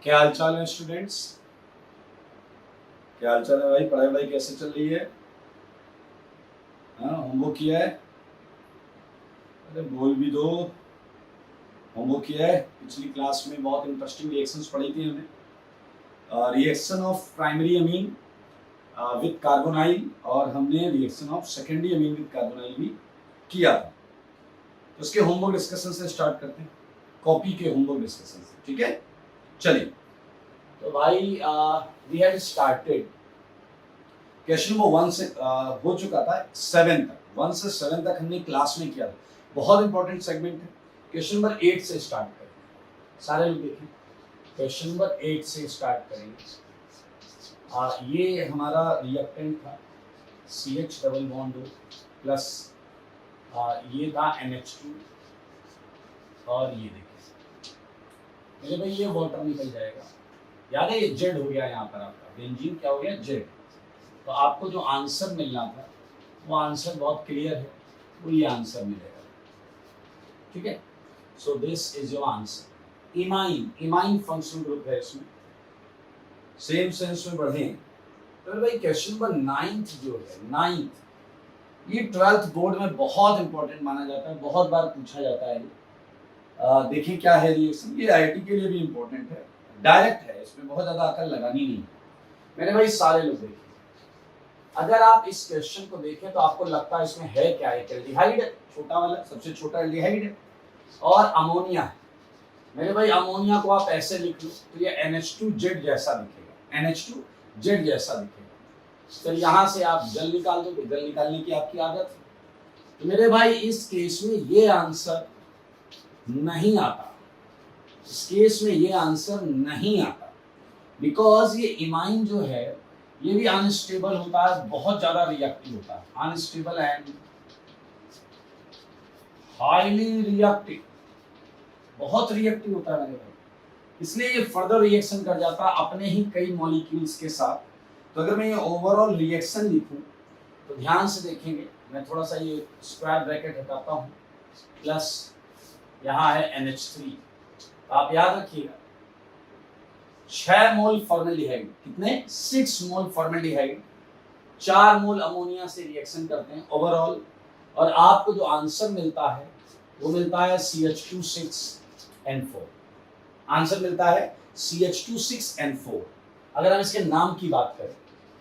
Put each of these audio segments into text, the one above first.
क्या हाल चाल है स्टूडेंट्स? क्या हाल चाल है भाई? पढ़ाई वढ़ाई कैसे चल रही है? हाँ, होमवर्क किया है? अरे बोल भी दो। होमवर्क किया है? पिछली क्लास में बहुत इंटरेस्टिंग रिएक्शंस पढ़ी थी हमने। Reaction of primary amine with carbonyl, और हमने reaction of secondary amine with carbonyl भी किया था। तो उसके होमवर्क डिस्कशन से स्टार्ट करते हैं, कॉपी के होमवर्क डिस्कशन से। ठीक है, चलिए। तो भाई we had started question number 1 से हो चुका था 7 तक। 1 से 7 तक हमने क्लास में किया था। बहुत इंपॉर्टेंट सेगमेंट है। क्वेश्चन नंबर 8 से स्टार्ट करेंगे। सारे लोग देखें, क्वेश्चन नंबर 8 से स्टार्ट करेंगे। ये हमारा रिएक्टेंट था CH डबल बॉन्ड प्लस ये था NH2, और ये देखिए मेरे भाई ये वाटर निकल जाएगा। याद है ये जेड हो गया यहाँ पर आपका बेंजीन, क्या हो गया? जेड। तो आपको जो आंसर मिलना था वो आंसर बहुत क्लियर है, वो ये आंसर मिलेगा। ठीक है, सो this is your answer. Imine, imine functional group है इसमें। सेम सेंस में बढ़े तो भाई क्वेश्चन नंबर 9th जो है, 9th, ये 12th बोर्ड में बहुत इंपॉर्टेंट माना जाता है, बहुत बार पूछा जाता है। देखिए क्या है रिएक्शन, ये IIT के लिए भी इंपॉर्टेंट है, डायरेक्ट है, इसमें बहुत ज्यादा अकल लगानी नहीं है। मेरे भाई सारे लोग देखिए, अगर आप इस क्वेश्चन को देखें तो आपको लगता है इसमें है क्या? एक एल्डिहाइड है, छोटा वाला, सबसे छोटा एल्डिहाइड है, और अमोनिया है। मेरे भाई अमोनिया को आप ऐसे लिख लो तो ये NH2Z जैसा दिखेगा, NH2Z जैसा दिखेगा। फिर यहाँ से आप जल निकाल दो, जल निकालने की आपकी आदत है। तो मेरे भाई इस केस में ये आंसर नहीं आता, इस केस में ये आंसर नहीं आता, बिकॉज ये इमाइन जो है ये भी अनस्टेबल होता है, बहुत ज्यादा रिएक्टिव होता है, अनस्टेबल एंड हाईली रिएक्टिव, बहुत रिएक्टिव होता है मेरे भाई, इसलिए ये फर्दर रिएक्शन कर जाता है अपने ही कई मॉलिक्यूल्स के साथ। तो अगर मैं ये ओवरऑल रिएक्शन लिखूं तो ध्यान से देखेंगे, मैं थोड़ा सा ये स्क्वायर ब्रैकेट हटाता हूं, प्लस यहाँ है NH3। आप याद रखिएगा 6 मोल फॉर्मेल्डिहाइड, कितने? 6 मोल फॉर्मेल्डिहाइड 4 मोल अमोनिया से रिएक्शन करते हैं ओवरऑल, और आपको जो आंसर मिलता है वो मिलता है CH2 6N4। आंसर मिलता है CH2 6N4। अगर हम इसके नाम की बात करें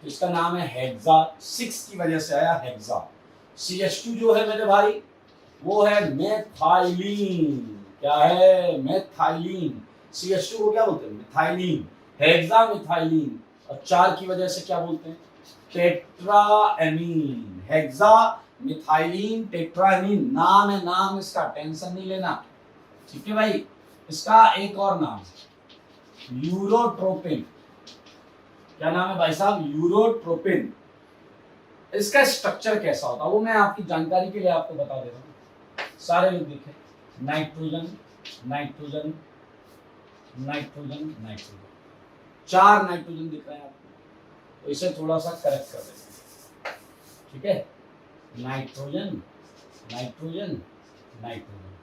तो इसका नाम है हेक्सा, 6 की वजह से आया हेक्सा। CH2 जो है मेरे भाई वो है मेथाइलिन, क्या है? मेथाइलिन। CH2 को क्या बोलते हैं? Methylene, hexa methylene. और 4 की वजह से क्या बोलते हैं? Tetraammine, hexa methylene tetraammine. नाम है, नाम इसका, टेंशन नहीं लेना। ठीक है भाई, इसका एक और नाम यूरोट्रोपिन। क्या नाम है भाई साहब? यूरोट्रोपिन। इसका स्ट्रक्चर कैसा होता है वो मैं आपकी जानकारी के लिए आपको बता दे रहा हूँ। सारे लोग देखें, nitrogen nitrogen nitrogen nitrogen, 4 nitrogen दिख रहे हैं आपको, तो इसे थोड़ा सा करेक्ट कर देते हैं। ठीक है, नाइट्रोजन नाइट्रोजन नाइट्रोजन,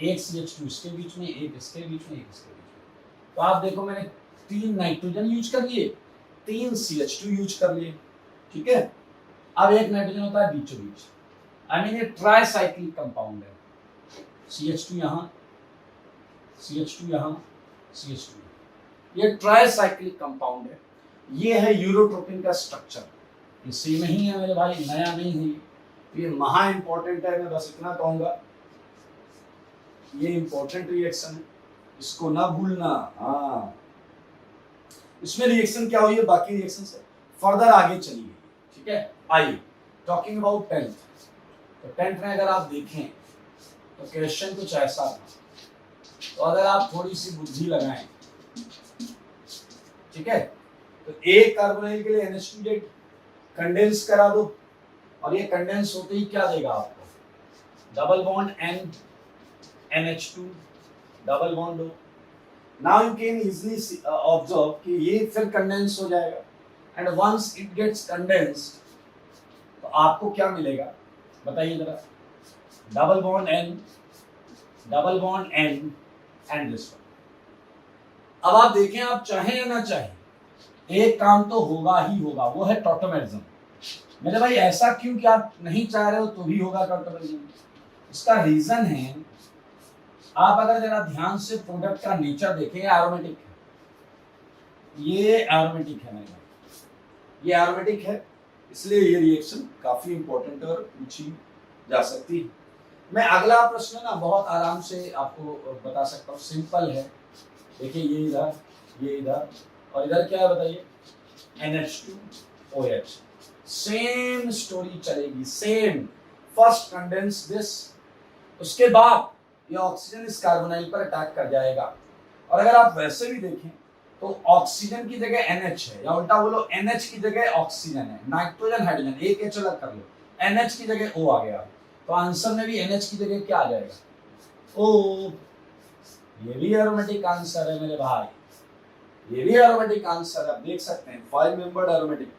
एक CH2 इसके बीच में, एक इसके बीच में, एक इसके बीच में। तो आप देखो मैंने 3 नाइट्रोजन यूज कर लिए, 3 CH2 यूज कर लिए। ठीक है, अब एक नाइट्रोजन होता है बीचों बीच, आई मीन ये ट्राइसाइक्लिक कंपाउंड है। CH2 यहाँ, CH2 यहाँ, CH2, ये ट्राइसाइक्लिक कंपाउंड है। ये है यूरोट्रोपिन का स्ट्रक्चर। ये सेम ही है मेरे भाई, नया नहीं है ये महा इंपॉर्टेंट है। मैं बस इतना कहूंगा, ये इंपॉर्टेंट रिएक्शन है, इसको ना भूलना। हाँ, इसमें रिएक्शन क्या हुई है बाकी रिएक्शन से फर्दर आगे चली गई। ठीक है, आइए टॉकिंग अबाउट 10th। तो 10th में अगर आप देखें तो क्वेश्चन कुछ ऐसा था, तो अगर आप थोड़ी सी बुद्धि लगाएं, ठीक है, तो एक कार्बोनाइल के लिए NH2 कंडेंस करा दो, और ये कंडेंस होते ही क्या देगा आपको? Double bond N NH2 double bond हो। Now you can easily observe कि ये फिर कंडेंस हो जाएगा, and once it gets condensed तो आपको क्या मिलेगा बताइए जरा? Double bond N and this one. अब आप देखें, आप चाहें या ना चाहें, एक काम तो होगा ही होगा, वो है टॉटोमेरिज्म। मेरे भाई ऐसा क्यों कि आप नहीं चाह रहे हो तो भी होगा टॉटोमेरिज्म? इसका रीजन है, आप अगर जरा ध्यान से प्रोडक्ट का नेचर देखें, एरोमेटिक है, ये एरोमेटिक है मेरे भाई, ये एरोमेटिक है, इसलिए ये रिएक्शन काफी इंपॉर्टेंट और पूछी जा सकती है। मैं अगला प्रश्न ना बहुत आराम से आपको बता सकता हूँ, सिंपल है। देखिए ये इधर, ये इधर, और इधर क्या है बताइए, NH2OH। सेम स्टोरी चलेगी, सेम। फर्स्ट कंडेंस दिस, उसके बाद ये ऑक्सीजन इस कार्बोनाइल पर अटैक कर जाएगा। और अगर आप वैसे भी देखें तो ऑक्सीजन की जगह NH है, या उल्टा बोलो NH की जगह ऑक्सीजन है, नाइट्रोजन हाइड्रोजन एक H अलग कर लो, NH की जगह O आ गया, तो आंसर में भी NH की जगह क्या आ जाएगा, O। ये भी एरोमेटिक आंसर है मेरे भाई, ये भी एरोमेटिक आंसर है, आप देख सकते हैं 5 membered aromatic.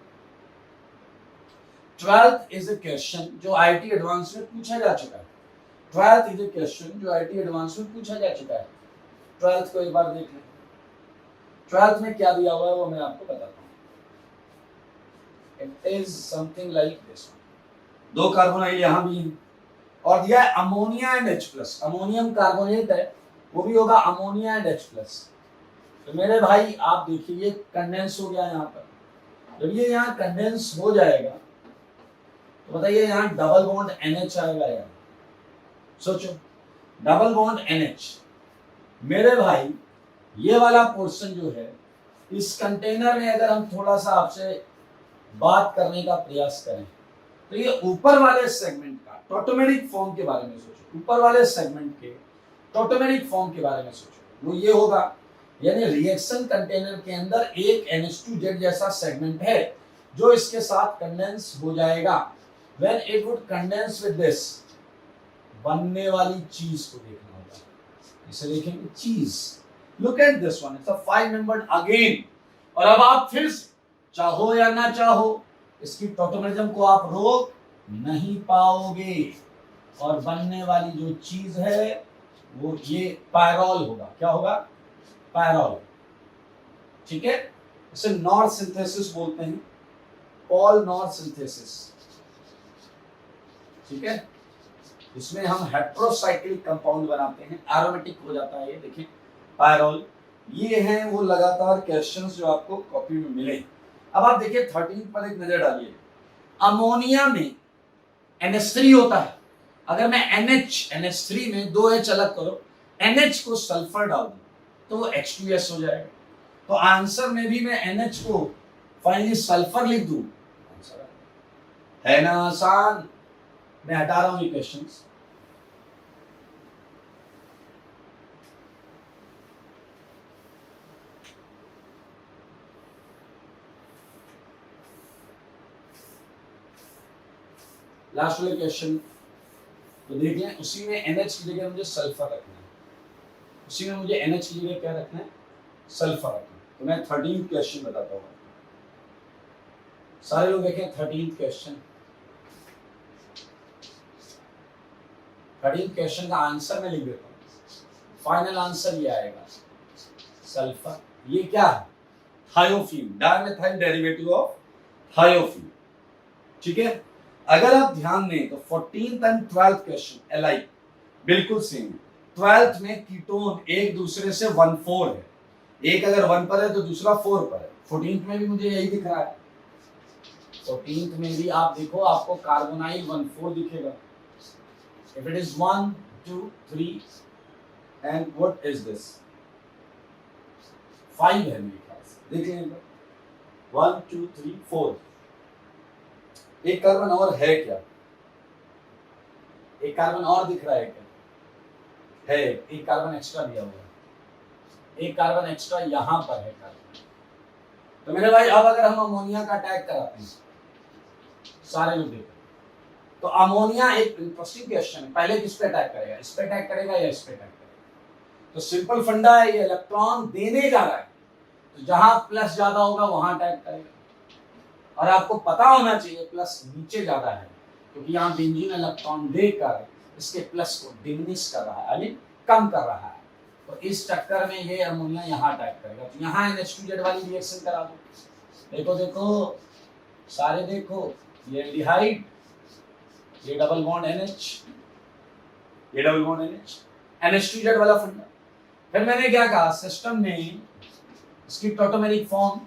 12th is a question जो आईटी एडवांस में पूछा जा चुका है। 12th इज अ क्वेश्चन जो आईटी एडवांस में पूछा जा चुका है। 12th को एक बार देख लें। 12th में क्या दिया हुआ है वो मैं आपको बताता हूँ। It is something like this. 2 carbonyl यहाँ भी है और दिया है ammonia and H+। Ammonium carbonate है, वो भी होगा अमोनिया एंड H+। तो मेरे भाई आप देखिए ये कंडेंस हो गया यहाँ पर। जब ये यहाँ कंडेंस हो जाएगा तो बताइए यहाँ डबल बॉन्ड NH आएगा यार, सोचो डबल बॉन्ड NH। मेरे भाई ये वाला पोर्शन जो है इस कंटेनर में, अगर हम थोड़ा सा आपसे बात करने का प्रयास करें तो ये ऊपर वाले सेगमेंट का टॉटोमेरिक फॉर्म के बारे में सोचो, ऊपर वाले सेगमेंट के टॉटोमेरिक फॉर्म के बारे में सोचो, वो ये होगा, यानी रिएक्शन कंटेनर के अंदर एक NH2Z जैसा सेगमेंट है जो इसके साथ कंडेंस हो जाएगा। When it would condense with this, बनने वाली चीज को देखना होगा, इसे देखेंगे चीज। Look at this one, it's a 5 membered again। और अब आप फिर चाहो या ना चाहो इसकी टॉटोमेरिज्म को आप रोक नहीं पाओगे, और बनने वाली जो चीज है वो ये पायरोल होगा। क्या होगा, पायरोल, ठीक है। इसे नॉर सिंथेसिस बोलते हैं, पॉल नॉर सिंथेसिस, ठीक है। इसमें हम हेट्रोसाइक्लिक कंपाउंड बनाते हैं, एरोमेटिक हो जाता है ये, देखें पायरोल। ये हैं वो लगातार क्वेश्चंस जो आपको कॉपी में मिले। अब आप देखिए 13 पर एक नजर डालिए। अमोनिया में NH3 होता है, अगर मैं NH3 में 2H अलग करो, NH को सल्फर डाल दूं तो वो H2S हो जाएगा। तो आंसर में भी मैं NH को फाइनली सल्फर लिख दूं, आंसर है ना आसान। मैं हटा रहा हूं ये क्वेश्चंस। लास्ट वाले क्वेश्चन तो देख लें, उसी में NH की जगह मुझे सल्फर रखना है, उसी में मुझे NH की जगह क्या रखना है, सल्फर रखना है। तो मैं 13th क्वेश्चन बताता हूँ, सारे लोग देखें 13th क्वेश्चन। 13th क्वेश्चन का आंसर मैं लिख देता हूँ, फाइनल आंसर ये आएगा सल्फर। ये क्या है, thiophene, dimethyl derivative of thiophene, ठीक है। अगर आप ध्यान दें तो 14th and 12th question iliac, बिल्कुल सेम। 12th में कीटोन एक दूसरे से 1,4 है, एक अगर 1 पर है तो दूसरा 4 पर है। 14th में भी मुझे यही दिख रहा है, 14th में भी आप देखो आपको कार्बोनाइल 1,4 दिखेगा। If it is 1, 2, 3 and what is this, 5 है मेरे ख्याल से, देख लेंगे 1, 2, 3, 4। एक कार्बन और है क्या, एक कार्बन और दिख रहा है क्या, है, एक कार्बन एक्स्ट्रा दिया हुआ है, एक कार्बन एक्स्ट्रा यहां पर है कार्बन। तो मेरे भाई अब अगर हम अमोनिया का अटैक कराते हैं, सारे लोग देखो, तो अमोनिया एक इंटरेस्टिंग क्वेश्चन है, पहले किस पे अटैक करेगा, इस पे अटैक करेगा या इस पे अटैक करेगा। तो सिंपल फंडा है, ये इलेक्ट्रॉन देने जा रहा है, तो जहां प्लस ज्यादा होगा वहां अटैक करेगा। और आपको पता होना चाहिए प्लस नीचे ज्यादा है, क्योंकि यहाँ बेंजीन इलेक्ट्रॉन देकर इसके प्लस को डिमिनिश कर रहा है, यानी कम कर रहा है। तो इस चक्कर में ये अमोनिया यहाँ अटैक करेगा, तो यहाँ NH2Z वाली रिएक्शन करा दो। देखो देखो सारे देखो, ये एल्डिहाइड, ये डबल बॉन्ड NH, ये डबल बॉन्ड NH, NH2Z वाला फंडा। फिर मैंने क्या कहा, सिस्टम में इसकी टॉटोमेरिक फॉर्म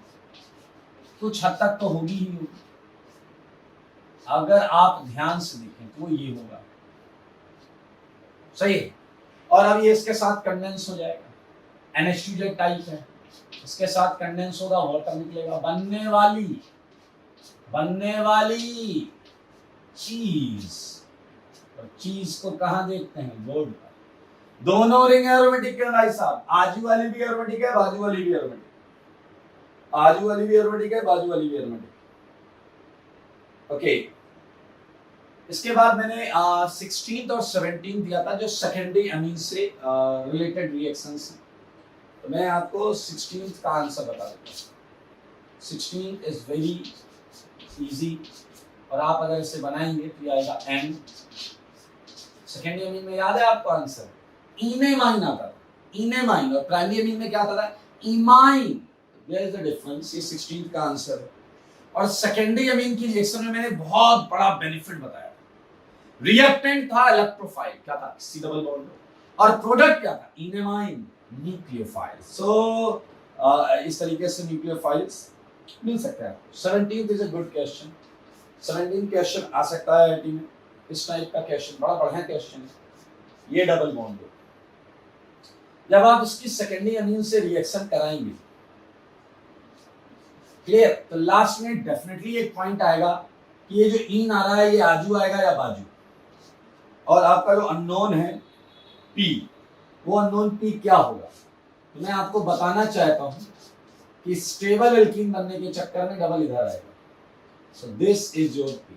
कुछ हद तक तो होगी ही होगी। अगर आप ध्यान से देखें तो ये होगा, सही है। और अब ये इसके साथ कंडेंस हो जाएगा, NH2Z टाइप है, इसके साथ कंडेंस होगा, वाटर निकलेगा। बनने वाली चीज, और चीज को कहां देखते हैं, बोर्ड पर। दोनों रिंग एरोमेटिक है भाई साहब, आजू वाली भी एरोमेटिक है, बाजू वाली भी एरोमेटिक, आजू वाली भी एरोमेटिक है, बाजू वाली भी एरोमेटिक। ओके, इसके बाद मैंने 16th और 17th दिया था जो सेकेंडरी अमीन से रिलेटेड रिएक्शंस हैं। तो मैं आपको 16th का आंसर बता देता हूँ। 16th इज वेरी इजी, और आप अगर इसे बनाएंगे तो ये आएगा N। सेकेंडरी अमीन में याद है आपको आंसर, इनेमाइन आता था, इनेमाइन, और प्राइमरी अमीन में क्या आता था, imine. There is the difference, ये 16th का आंसर है। और सेकेंडरी अमीन की रिएक्शन में मैंने बहुत बड़ा बेनिफिट बताया। रिएक्टेंट था इलेक्ट्रोफाइल, क्या था, C डबल बॉन्ड, और प्रोडक्ट क्या था, इनेमाइन, न्यूक्लियोफाइल। सो इस तरीके से न्यूक्लियोफाइल्स मिल सकता है आपको। 17th is a good question, 17th question आ सकता है आईटी में, इस टाइप का क्वेश्चन बड़ा बढ़िया क्वेश्चन है। ये डबल बॉन्ड, जब आप इसकी सेकेंडरी अमीन से रिएक्शन कराएंगे, क्लियर, तो लास्ट में डेफिनेटली एक पॉइंट आएगा कि ये जो इन आ रहा है ये आजू आएगा या बाजू, और आपका जो अननोन है P, वो अननोन P क्या होगा। तो मैं आपको बताना चाहता हूं कि स्टेबल एल्कीन बनने के चक्कर में डबल इधर आएगा। सो this is your P,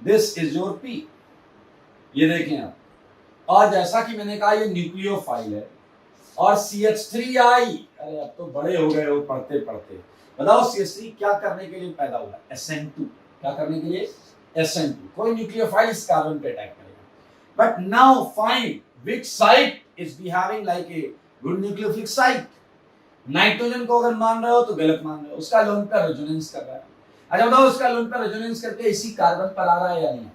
this is your P, ये देखें आप। और जैसा कि मैंने कहा ये न्यूक्लियोफाइल है, और CH3I, अरे अब तो बड़े हो गए हो पढ़ते पढ़ते, बताओ CH3 क्या करने के लिए पैदा हुआ, SN2, क्या करने के लिए, SN2। कोई न्यूक्लियोफाइल इस कार्बन पे अटैक करेगा। But now find which site is behaving like a good nucleophilic site. Nitrogen को अगर मान रहे हो तो गलत मान रहे हो, उसका लोन पर रेजोनेंस कर रहा है। अच्छा बताओ उसका लोन पर रेजोनेंस करके इसी कार्बन पर आ रहा है या नहीं।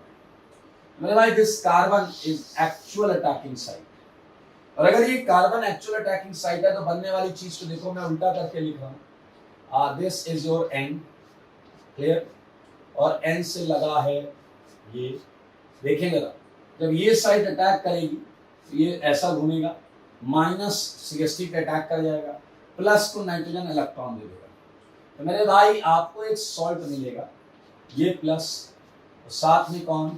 मेरे भाई this carbon is actual attacking site, और अगर ये कार्बन एक्चुअल अटैकिंग साइट है तो बनने वाली चीज को देखो, मैं उल्टा करके लिख रहा हूं। This is your N, clear, और N से लगा है ये, देखेंगे ना, जब ये साइट अटैक करेगी तो ये ऐसा घूमेगा, माइनस CH3 पे अटैक कर जाएगा, प्लस को नाइट्रोजन इलेक्ट्रॉन दे देगा। तो मेरे भाई आपको एक सॉल्ट मिलेगा, ये प्लस, साथ में कौन,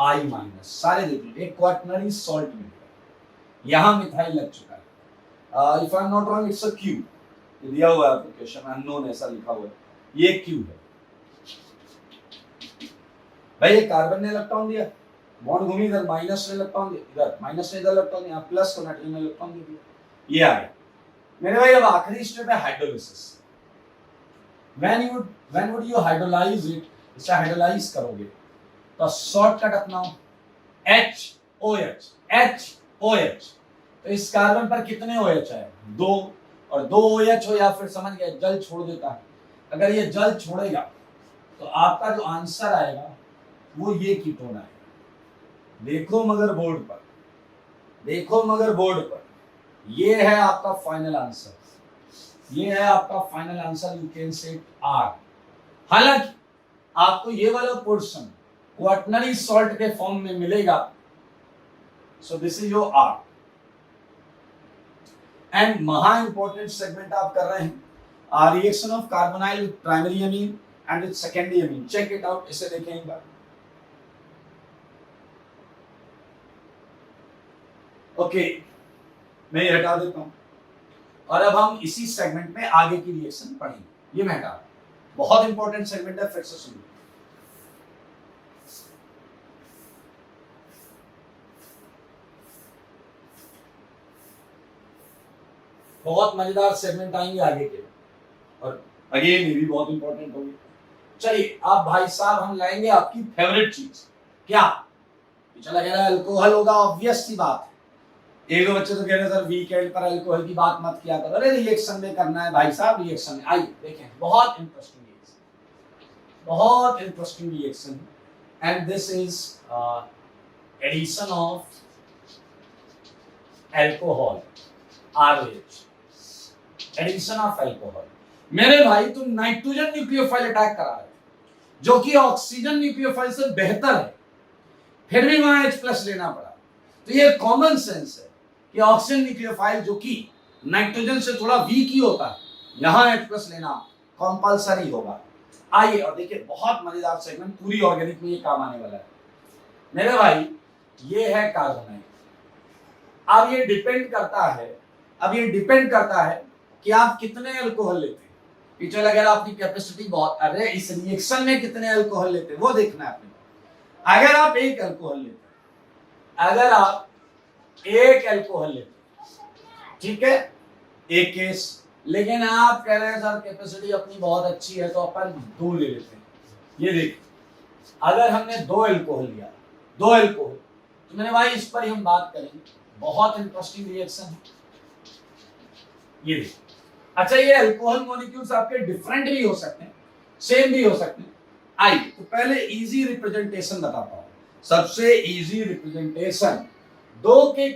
I माइनस, सारे देखिए एक क्वाटरनरी सॉल्ट मिलेगा। यहां मिथाइल लग चुका है, if I am not wrong it's a Q, ये दिया हुआ है एप्लीकेशन, अननोन ऐसा लिखा हुआ है, ये Q है भाई। ये कार्बन ने इलेक्ट्रॉन दिया, बॉन्ड घूमी इधर, माइनस ने इलेक्ट्रॉन दिया इधर, माइनस ने इधर इलेक्ट्रॉन दिया, प्लस को नाइट्रोजन ने इलेक्ट्रॉन दे दिया, ये आ गया। मेरे भाई अब आखिरी स्टेप है hydrolysis. When would you hydrolyse it, इसे हाइड्रोलाइज करोगे तो शॉर्टकट अपनाओ, HOH। तो इस कार्बन पर कितने OH है, 2, और 2 OH हो, या फिर समझ गए जल छोड़ देता है। अगर ये जल छोड़ेगा तो आपका जो आंसर आएगा वो ये कीटोन आएगा। देखो मगर बोर्ड पर, देखो मगर बोर्ड पर, ये है आपका फाइनल आंसर, ये है आपका final answer, you can say R। हालांकि आपको ये वाला पोर्शन क्वाटरनरी सॉल्ट के फॉर्म में मिलेगा, so this is your R। And महा इंपॉर्टेंट सेगमेंट आप कर रहे हैं, reaction of carbonyl with primary amine and with secondary amine, check it out, इसे देखें एक बार। ओके, मैं ये हटा देता हूं, और अब हम इसी सेगमेंट में आगे की रिएक्शन पढ़ेंगे। ये मैं हटा, बहुत इंपॉर्टेंट सेगमेंट है, फिर से सुनिए। बहुत मजेदार सेगमेंट आएंगे आगे के, और अगेन ये भी बहुत इंपॉर्टेंट होगी। चलिए अब भाई साहब हम लाएंगे आपकी फेवरेट चीज, क्या, चला कह रहा है अल्कोहल होगा, ऑब्वियस सी बात है। एक दो बच्चे तो कह रहे सर वीकेंड पर अल्कोहल की बात मत किया करो। अरे रिएक्शन में करना है भाई साहब, रिएक्शन में आइए देखें, बहुत इंटरेस्टिंग रिएक्शन, बहुत interesting reaction. And this is addition of alcohol, RH, addition of alcohol. मेरे भाई तुम नाइट्रोजन न्यूक्लियोफाइल अटैक करा रहे हो जो कि ऑक्सीजन न्यूक्लियोफाइल से बेहतर है, फिर भी वहां H+ लेना पड़ा। तो ये कॉमन सेंस है कि ऑक्सीजन न्यूक्लियोफाइल जो कि नाइट्रोजन से थोड़ा वीक ही होता है, यहां H+ लेना कंपलसरी होगा। आइए और देखिए, बहुत मजेदार सेगमेंट, पूरी ऑर्गेनिक में ये काम आने वाला है मेरे भाई। ये है कार्बोनाइल। अब ये डिपेंड करता है कि आप कितने अल्कोहल लेते हैं। पीछे अगर आपकी कैपेसिटी बहुत, अरे इस रिएक्शन में कितने अल्कोहल लेते हैं वो देखना है आपने। अगर आप एक अल्कोहल लेते हैं, ठीक है, एक केस, लेकिन आप कह रहे हैं सर कैपेसिटी अपनी बहुत अच्छी है तो अपन 2 ले लेते हैं। ये देखिए, अगर हमने 2 अल्कोहल लिया, तो मेरे भाई इस पर ही हम बात करेंगे, बहुत इंटरेस्टिंग रिएक्शन है ये देखिए। अच्छा, ये अल्कोहल मॉलिक्यूल्स आपके डिफरेंट भी हो सकते हैं, सेम भी हो सकते हैं। आइए तो पहले इजी रिप्रेजेंटेशन बताता हूं। सबसे इजी रिप्रेजेंटेशन, 2 के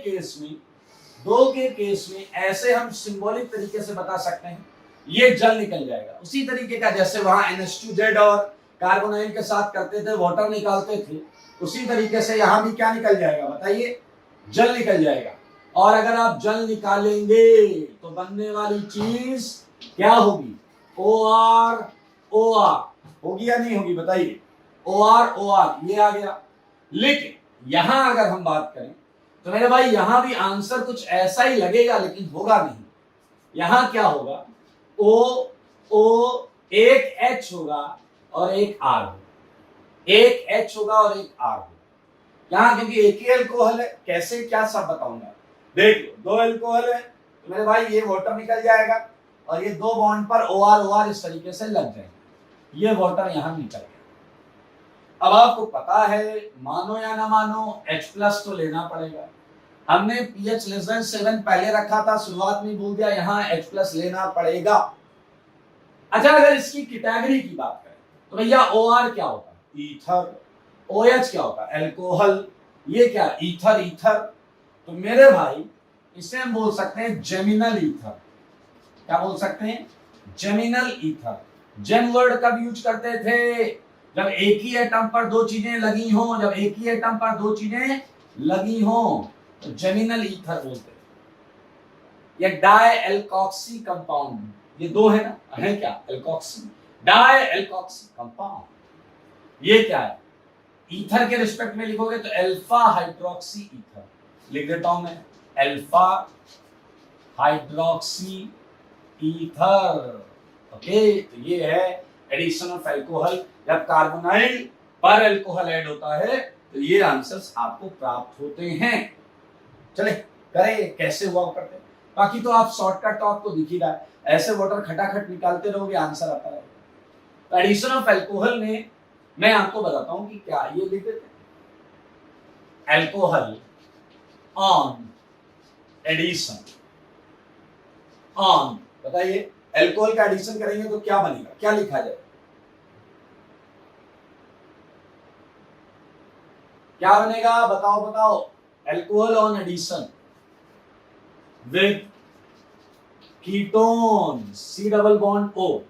केस में ऐसे हम सिंबॉलिक तरीके से बता सकते हैं, ये जल निकल जाएगा उसी तरीके का जैसे वहां NH2Z और कार्बोनाइल के साथ करते थे, वाटर निकालते थे, उसी तरीके से यहां भी क्या निकल जाएगा बताइए, जल निकल जाएगा। और अगर आप जल निकालेंगे तो बनने वाली चीज क्या होगी, OR होगी या नहीं होगी बताइए, OR ये आ गया। लेकिन यहां अगर हम बात करें तो मेरे भाई यहां भी आंसर कुछ ऐसा ही लगेगा, लेकिन होगा नहीं। यहां क्या होगा, एक H होगा और एक R होगा, एक H होगा और एक R होगा यहां, क्योंकि एक ही अल्कोहल है। कैसे क्या सब बताऊंगा, देख लो, 2 अल्कोहल है तो मेरे भाई ये वाटर निकल जाएगा और ये 2 बॉन्ड पर OR इस तरीके से लग जाएगा, ये वाटर यहां निकल गया। अब आपको पता है, मानो या ना मानो, H+ तो लेना पड़ेगा। हमने pH less than 7 पहले रखा था, शुरुआत में बोल दिया, यहां H+ लेना पड़ेगा। अच्छा, अगर इसकी कैटेगरी की बात करें तो भैया OR क्या होता है, ईथर, OH क्या होता है, अल्कोहल, ये क्या, ईथर। तो मेरे भाई इसे हम बोल सकते हैं जेमिनल ईथर। क्या बोल सकते हैं, जेमिनल ईथर। जेम वर्ड कब यूज करते थे, जब एक ही एटम पर 2 चीजें लगी हो, तो जेमिनल ईथर बोलते हैं। ये डाई एल्कोक्सी कंपाउंड, ये 2 है ना, है क्या, एल्कोक्सी, डाई एल्कोक्सी कंपाउंड, ये क्या है, ईथर के रिस्पेक्ट में लिखोगे तो अल्फा हाइड्रोक्सी ईथर लिख देता हूं मैं, अल्फा हाइड्रोक्सी ईथर। ओके, तो ये है एडिशन ऑफ अल्कोहल। जब कार्बोनाइल पर अल्कोहल ऐड होता है तो ये आंसर्स आपको प्राप्त होते हैं। चले करें कैसे हुआ करते हैं, बाकी तो आप शॉर्टकट तो आपको दिख ही रहा है, ऐसे वाटर खटाखट निकालते रहोगे, आंसर आता रहेगा। तो एडिशन ऑफ अल्कोहल में मैं आपको बताता हूं कि क्या, ये लिख देते हैं, अल्कोहल ऑन एडिशन ऑन, बताइए अल्कोहल का एडिशन करेंगे तो क्या बनेगा, क्या लिखा जाए, क्या बनेगा, बताओ। Alcohol on addition with ketone, C double bond O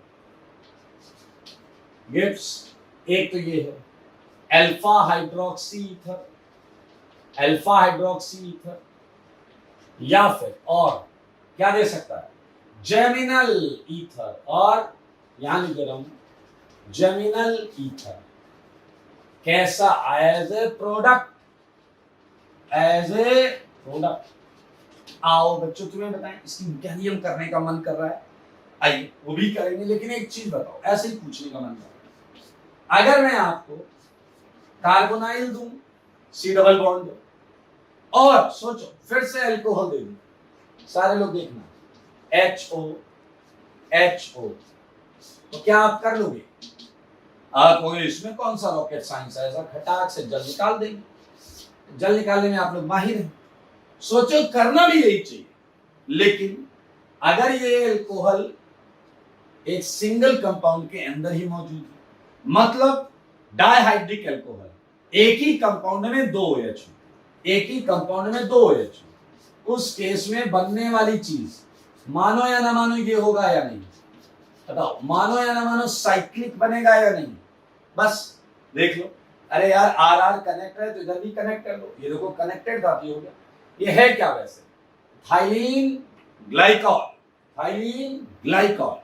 gives, एक तो ये है अल्फा हाइड्रोक्सी ईथर, या फिर और क्या दे सकता है, जेमिनल ईथर, और यहां लिख रहा हूं जेमिनल ईथर। कैसा, एज ए प्रोडक्ट। आओ बच्चों तुम्हें बताएं, इसकी मैकेनिज्म करने का मन कर रहा है, आइए वो भी करेंगे, लेकिन एक चीज बताओ, ऐसे ही पूछने का मन कर रहा है। अगर मैं आपको कार्बोनाइल दूं, C डबल बॉन्ड दो, और सोचो फिर से अल्कोहल दे दूं, सारे लोग देखना, HO, तो क्या आप कर लोगे, आप कहोगे इसमें कौन सा रॉकेट साइंस है, ऐसा खटाक से जल निकाल देंगे। जल निकालने में आप लोग माहिर हैं, सोचो करना भी यही चाहिए, लेकिन अगर ये एल्कोहल एक सिंगल कंपाउंड के अंदर ही मौजूद है, मतलब डाइहाइड्रिक एल्कोहल, एक ही कंपाउंड में दो OH, एक ही कंपाउंड में दो OH, उस केस में बनने वाली चीज मानो या ना मानो ये होगा या नहीं, बताओ, मानो या ना मानो साइक्लिक बनेगा या नहीं। बस देख लो, अरे यार RR कनेक्ट है तो इधर भी कनेक्ट कर लो, ये देखो कनेक्टेड था, हो गया। ये है क्या वैसे? थाइलीन ग्लाइकॉल, थाइलीन ग्लाइकॉल।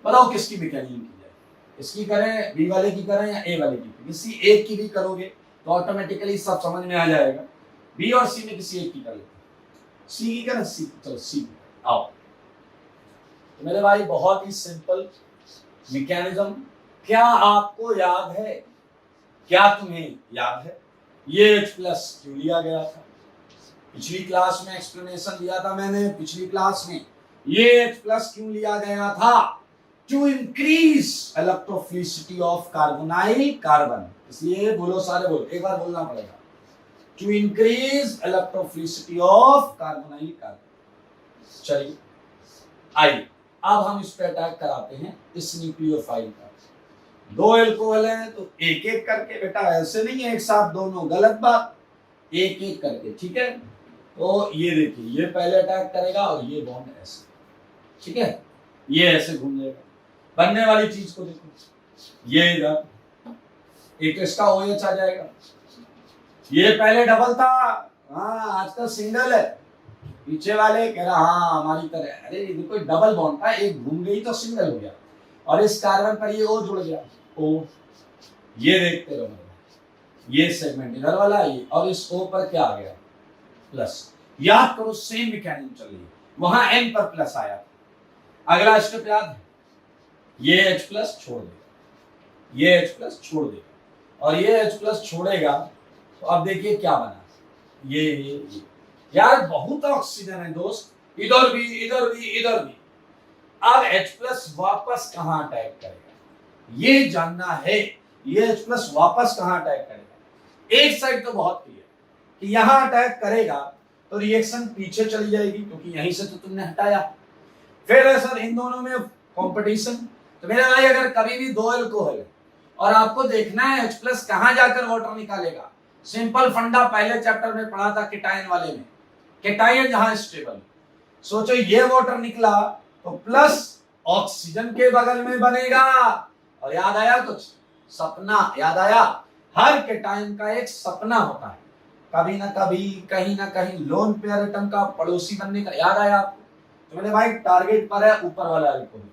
बताओ किसकी मैकेनिज्म की जाए, इसकी करें, बी वाले की करें या ए वाले की? किसी एक की भी करोगे तो ऑटोमेटिकली सब समझ में आ जाएगा। बी और सी में किसी एक की कर लेते, सी की करें, सी, चलो सी आओ। तो मेरे भाई बहुत ही सिंपल मैकेनिज्म, क्या आपको याद है? क्या तुम्हें याद है ये H+ क्यों लिया गया था? पिछली क्लास में एक्सप्लेनेशन दिया था मैंने, पिछली क्लास में ये H+ क्यों लिया गया था? To increase electrophilicity of carbonyl carbon. इसलिए बोलो, सारे बोलो, एक बार बोलना पड़ेगा, to increase electrophilicity of carbonyl carbon. चलिए आइए अब हम इस पे अटैक कराते हैं इस न्यूक्लियोफाइल का। दो एल्कोहल हैं तो एक एक करके, बेटा ऐसे नहीं है एक साथ दोनों, गलत बात, एक एक करके, ठीक है। तो ये देखिए, ये पहले अटैक करेगा और ये बॉन्ड ऐसे, ठीक है, ये ऐसे घूम जाएगा। बनने वाली चीज को देखो, ये इधर एक इसका OH आ जाएगा, ये पहले डबल था, हाँ आजकल सिंगल है। पीछे वाले कह रहा हाँ हमारी तरह, अरे देखो डबल बॉन्ड था, एक घूम गई तो सिंगल हो गया, और इस कार्बन पर ये O जुड़ गया, O। ये देखते रहो, ये सेगमेंट इधर वाला, ये, और इस O पर क्या आ गया? प्लस। याद करो सेम मैकेनिज्म चल रही है, वहां N पर प्लस आया था। अगला स्टेप याद है, ये H+ छोड़ देगा, ये H+ छोड़ देगा, और ये H+ छोड़ेगा तो अब देखिए क्या बना, ये। यार बहुत ऑक्सीजन है दोस्त, इधर भी इधर भी इधर भी। अब H+ वापस कहां अटैक करेगा ये जानना है, ये H+ वापस कहां अटैक करेगा। एक साइड तो बहुत क्लियर कि यहां अटैक करेगा तो रिएक्शन पीछे चली जाएगी, क्योंकि यहीं से तो तुमने हटाया। फिर है सर इन दोनों में कंपटीशन। तो मेरे भाई अगर कभी भी दो एल्कोहल है और आपको देखना है H+ कहां जाकर वाटर निकालेगा, सिंपल फंडा पहले चैप्टर में पढ़ा था केटायन वाले में, केटायन जहां स्टेबल, सोचो ये वाटर निकला तो प्लस ऑक्सीजन के बगल में बनेगा। और याद आया कुछ सपना, याद आया, हर केटायन का एक सपना होता है, कभी ना कभी कहीं ना कहीं लोन पेयर एटम का पड़ोसी बनने का। याद आया आपको? तो मेरे भाई टारगेट पर है ऊपर वाला एल्कोहल,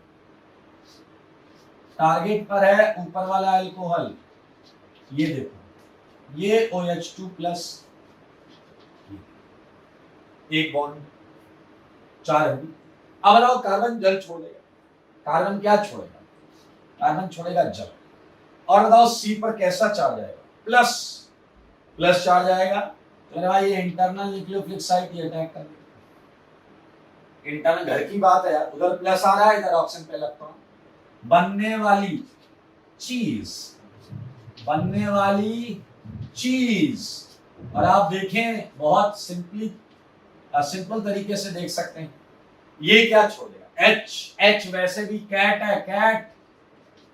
टारगेट पर है ऊपर वाला एल्कोहल। ये देखो, ये OH2+, एक बॉन्ड, 4 है। अब बताओ कार्बन जल छोड़ देगा, कार्बन क्या छोड़ेगा? कार्बन छोड़ेगा जल। और बताओ C पर कैसा चार्ज आएगा? प्लस, प्लस चार्ज आएगा। तो मेरे भाई ये इंटरनल न्यूक्लियोफिलिक साइट ये अटैक कर देगा। इंटरनल घर की बात है यार, उधर प्लस आ रहा है, इधर ऑक्सीजन पे इलेक्ट्रॉन। बनने वाली चीज, बनने वाली चीज, और आप देखें बहुत सिंपल तरीके से देख सकते हैं, ये क्या छोड़ेगा? H वैसे भी कैट है, cat,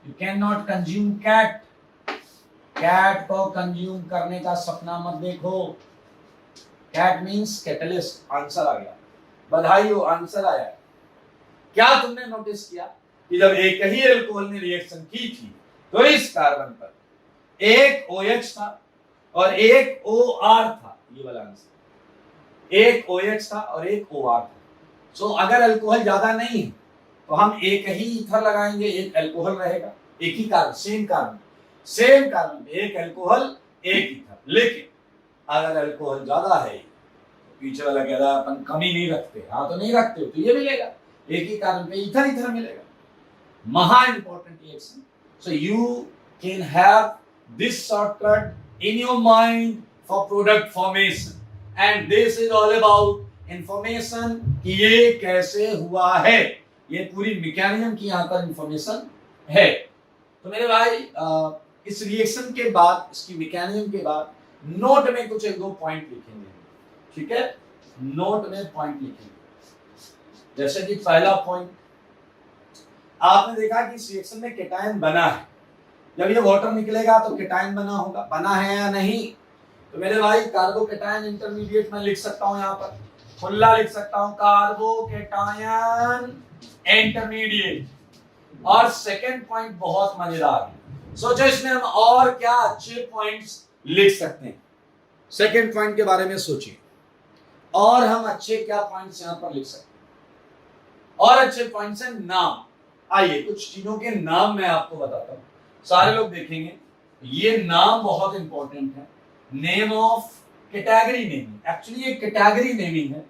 you can not consume cat, cat को कंज्यूम करने का सपना मत देखो। कैट मींस कैटलिस्ट, आंसर आ गया, बधाई हो, आंसर आया। क्या तुमने नोटिस किया कि जब एक ही एल्कोहल ने रिएक्शन की थी तो इस कार्बन पर एक OH था और एक OR था, ये वाला आंसर, एक OH था और एक OR था। सो अगर अल्कोहल ज्यादा नहीं है तो हम एक ही ईथर लगाएंगे, एक अल्कोहल रहेगा, एक ही कार्बन, सेम कार्बन पे एक अल्कोहल एक ईथर। लेकिन अगर अल्कोहल ज्यादा है तो पीछे वाला कह रहा है अपन कमी नहीं रखते, हाँ तो नहीं रखते हो तो ये मिलेगा, एक ही कार्बन पे ईथर मिलेगा। महा important reaction. So you can have this shortcut in your mind for product formation, and this is all about information कि ये कैसे हुआ है, ये पूरी मैकेनिज्म की यहाँ पर इंफॉर्मेशन है। तो मेरे भाई इस रिएक्शन के बाद, इसकी मैकेनिज्म के बाद नोट में कुछ एक दो पॉइंट लिखेंगे, ठीक है, नोट में पॉइंट लिखेंगे। जैसे कि पहला पॉइंट, आपने देखा कि इस रिएक्शन में केटायन बना है, जब ये वाटर निकलेगा तो केटायन बना होगा, बना है या नहीं? तो मेरे भाई कार्बोकेटायन इंटरमीडिएट में लिख सकता हूं, यहां पर खुला लिख सकता हूं कार्बोकेटायन इंटरमीडिएट। और सेकंड पॉइंट बहुत मजेदार है, सोचो इसमें हम और क्या अच्छे पॉइंट्स लिख सकते हैं। सेकंड पॉइंट के बारे में सोचिए, और हम अच्छे क्या पॉइंट्स यहां पर लिख सकते हैं। और अच्छे पॉइंट्स हैं नाम। आइए कुछ चीजों के नाम मैं आपको बताता हूं, सारे लोग देखेंगे। ये नाम बहुत इंपॉर्टेंट है, name of category naming. Actually ये कैटेगरी नेमिंग है,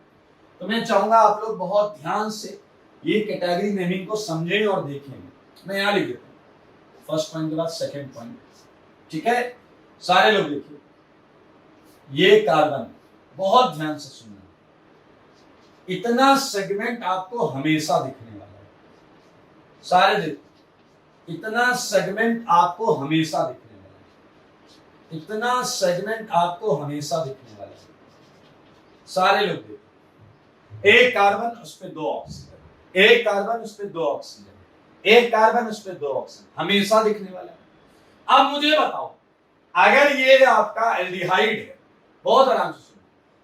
तो मैं चाहूंगा आप लोग बहुत ध्यान से ये कैटेगरी नेमिंग को समझें और देखेंगे। मैं यहां लिख देता हूं फर्स्ट पॉइंट के बाद सेकंड पॉइंट, ठीक है? सारे लोग देखिए, ये कार्बन, बहुत ध्यान से सुनना, इतना सेगमेंट आपको हमेशा दिखने वाला है। सारे देखो, इतना सेगमेंट आपको हमेशा दिखने वाला है, इतना सेगमेंट आपको हमेशा दिखने वाला है। सारे लोग देखो, एक कार्बन उस पे 2 ऑक्सीजन, एक कार्बन उस पे 2 ऑक्सीजन, एक कार्बन उस पे 2 ऑक्सीजन, हमेशा दिखने वाला है। अब मुझे बताओ, अगर ये आपका एल्डिहाइड है, बहुत आराम से सुनो,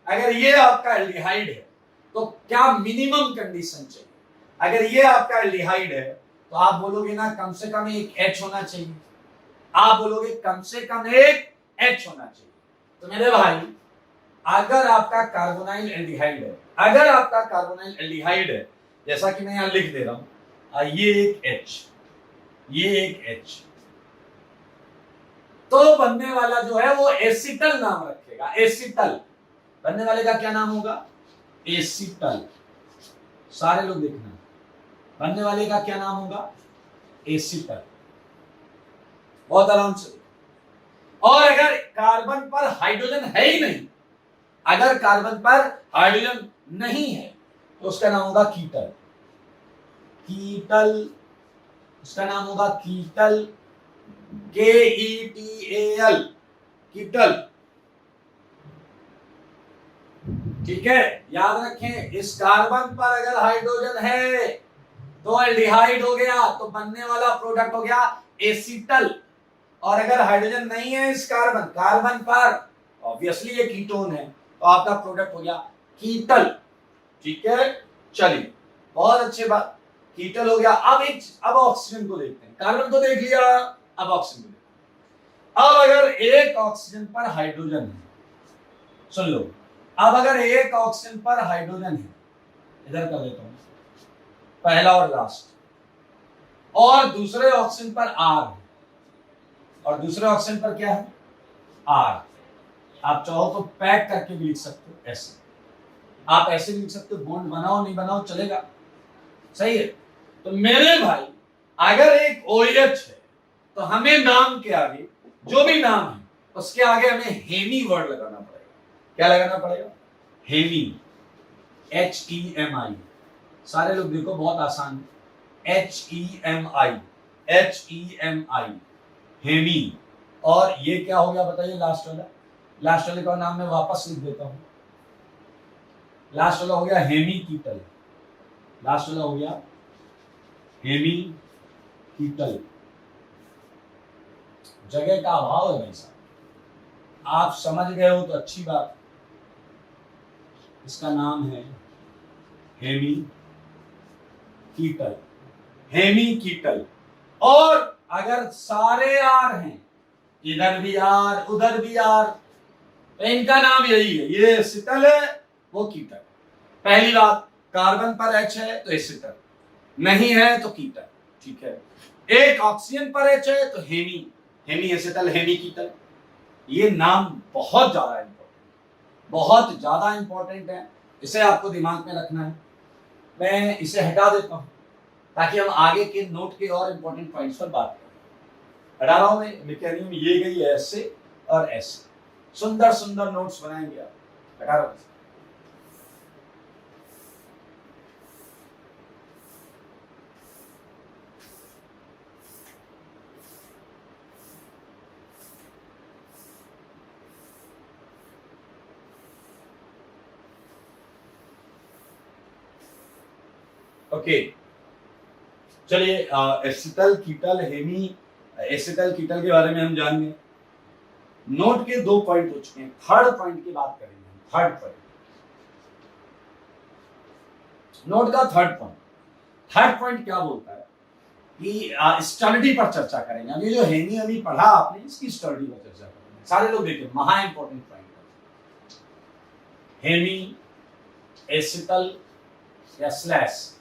अगर ये आपका एल्डिहाइड है तो क्या मिनिमम कंडीशन चाहिए? अगर ये आपका एल्डिहाइड है तो आप बोलोगे ना कम से कम एक H होना चाहिए, आप बोलोगे कम से कम एक H होना चाहिए। तो मेरे भाई, अगर आपका कार्बोनाइल एल्डिहाइड है, अगर आपका कार्बोनाइल एल्डिहाइड है, जैसा कि मैं यहां लिख दे रहा हूं, ये एक H, ये एक H, तो बनने वाला जो है वो एसिटल नाम रखेगा। एसिटल बनने वाले का क्या नाम होगा? एसिटल। सारे लोग देखना, बनने वाले का क्या नाम होगा? एसिटल। बहुत आराम से। और अगर कार्बन पर हाइड्रोजन है ही नहीं, अगर कार्बन पर हाइड्रोजन नहीं है तो उसका नाम होगा कीटल। कीटल, उसका नाम होगा कीटल, KETAL, कीटल। ठीक है, याद रखें, इस कार्बन पर अगर हाइड्रोजन है तो एल्डिहाइड हो गया, तो बनने वाला प्रोडक्ट हो गया एसिटल। और अगर हाइड्रोजन नहीं है इस कार्बन पर, ऑब्वियसली ये कीटोन है, तो आपका प्रोडक्ट हो गया कीटल। ठीक है, चलिए, बहुत अच्छी बात, कीटल हो गया। अब ऑक्सीजन को देखते हैं, कार्बन को देख लिया, अब ऑक्सीजन को देखते हैं। अब अगर एक ऑक्सीजन पर हाइड्रोजन है, सुन लो, अब अगर एक ऑक्सीजन पर हाइड्रोजन है, इधर कर देता हूं, पहला और लास्ट, और दूसरे ऑक्सीजन पर R है, और दूसरे ऑक्सीजन पर क्या है? R। आप चाहो तो पैक करके भी लिख सकते हो, ऐसे आप ऐसे भी लिख सकते हो, बॉन्ड बनाओ नहीं बनाओ चलेगा, सही है। तो मेरे भाई, अगर एक OH है तो हमें नाम के आगे, जो भी नाम है उसके आगे हमें हेमी वर्ड लगाना पड़ेगा। क्या लगाना पड़ेगा? Hemi, HEMI। सारे लोग देखो, बहुत आसान है, HEMI, HEMI, हेमी। और ये क्या हो गया बताइए? लास्ट वाला, लास्ट वाले का नाम मैं वापस लिख देता हूं, लास्ट वाला हो गया हेमी कीटल, लास्ट वाला हो गया हेमी कीटल। जगह का अभाव है भाई साहब, आप समझ गए हो तो अच्छी बात। इसका नाम है हेमी कीटल, हेमी कीटल। और अगर सारे आर हैं, इधर भी आर उधर भी आर, तो इनका नाम यही है, ये एसिटल है वो कीटल। पहली बात, कार्बन पर H है तो एसिटल, नहीं है तो कीटल। ठीक है, एक ऑक्सीजन पर H है तो हेमी, हेमी एसिटल, हेमी कीटल। ये नाम बहुत ज्यादा इंपॉर्टेंट, बहुत ज्यादा इंपॉर्टेंट है, इसे आपको दिमाग में रखना है। मैं इसे हटा देता हूं ताकि हम आगे के नोट के और इंपॉर्टेंट पॉइंट्स पर बात करें। हटा रहा हूं मैं कह रही हूं, ये गई ऐसे और ऐसे, सुंदर सुंदर नोट्स बनाएंगे आप। हटा रहा हूं। ओके, चलिए एसिटल कीटल हेमी एसिटल कीटल के बारे में हम जान गए। नोट के 2 पॉइंट हो चुके हैं, थर्ड पॉइंट की बात करेंगे हम। थर्ड पॉइंट, नोट का थर्ड पॉइंट क्या बोलता है कि स्टर्डी पर चर्चा करेंगे। अभी जो हेमी अभी पढ़ा आपने, इसकी स्टर्डी पर चर्चा करेंगे। सारे लोग देखिए, महा इंपॉर्टेंट पॉइंट है। हेमी एसिटल या स्लैश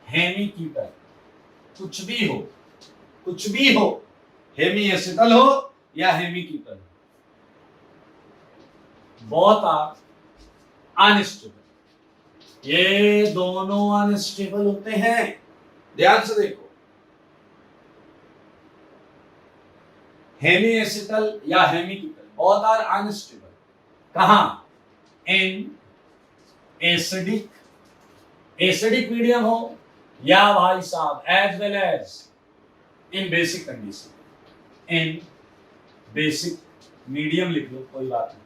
हेमी कीटल, कुछ भी हो, हेमी एसिटल हो या hemi ketal, both are unstable. ये दोनों अनस्टेबल होते हैं। ध्यान से देखो, हेमी एसिटल या hemi ketal both are unstable. कहां? इन एसिडिक मीडियम हो या भाई साहब as well as in basic condition. In basic medium लिख लो, कोई बात नहीं।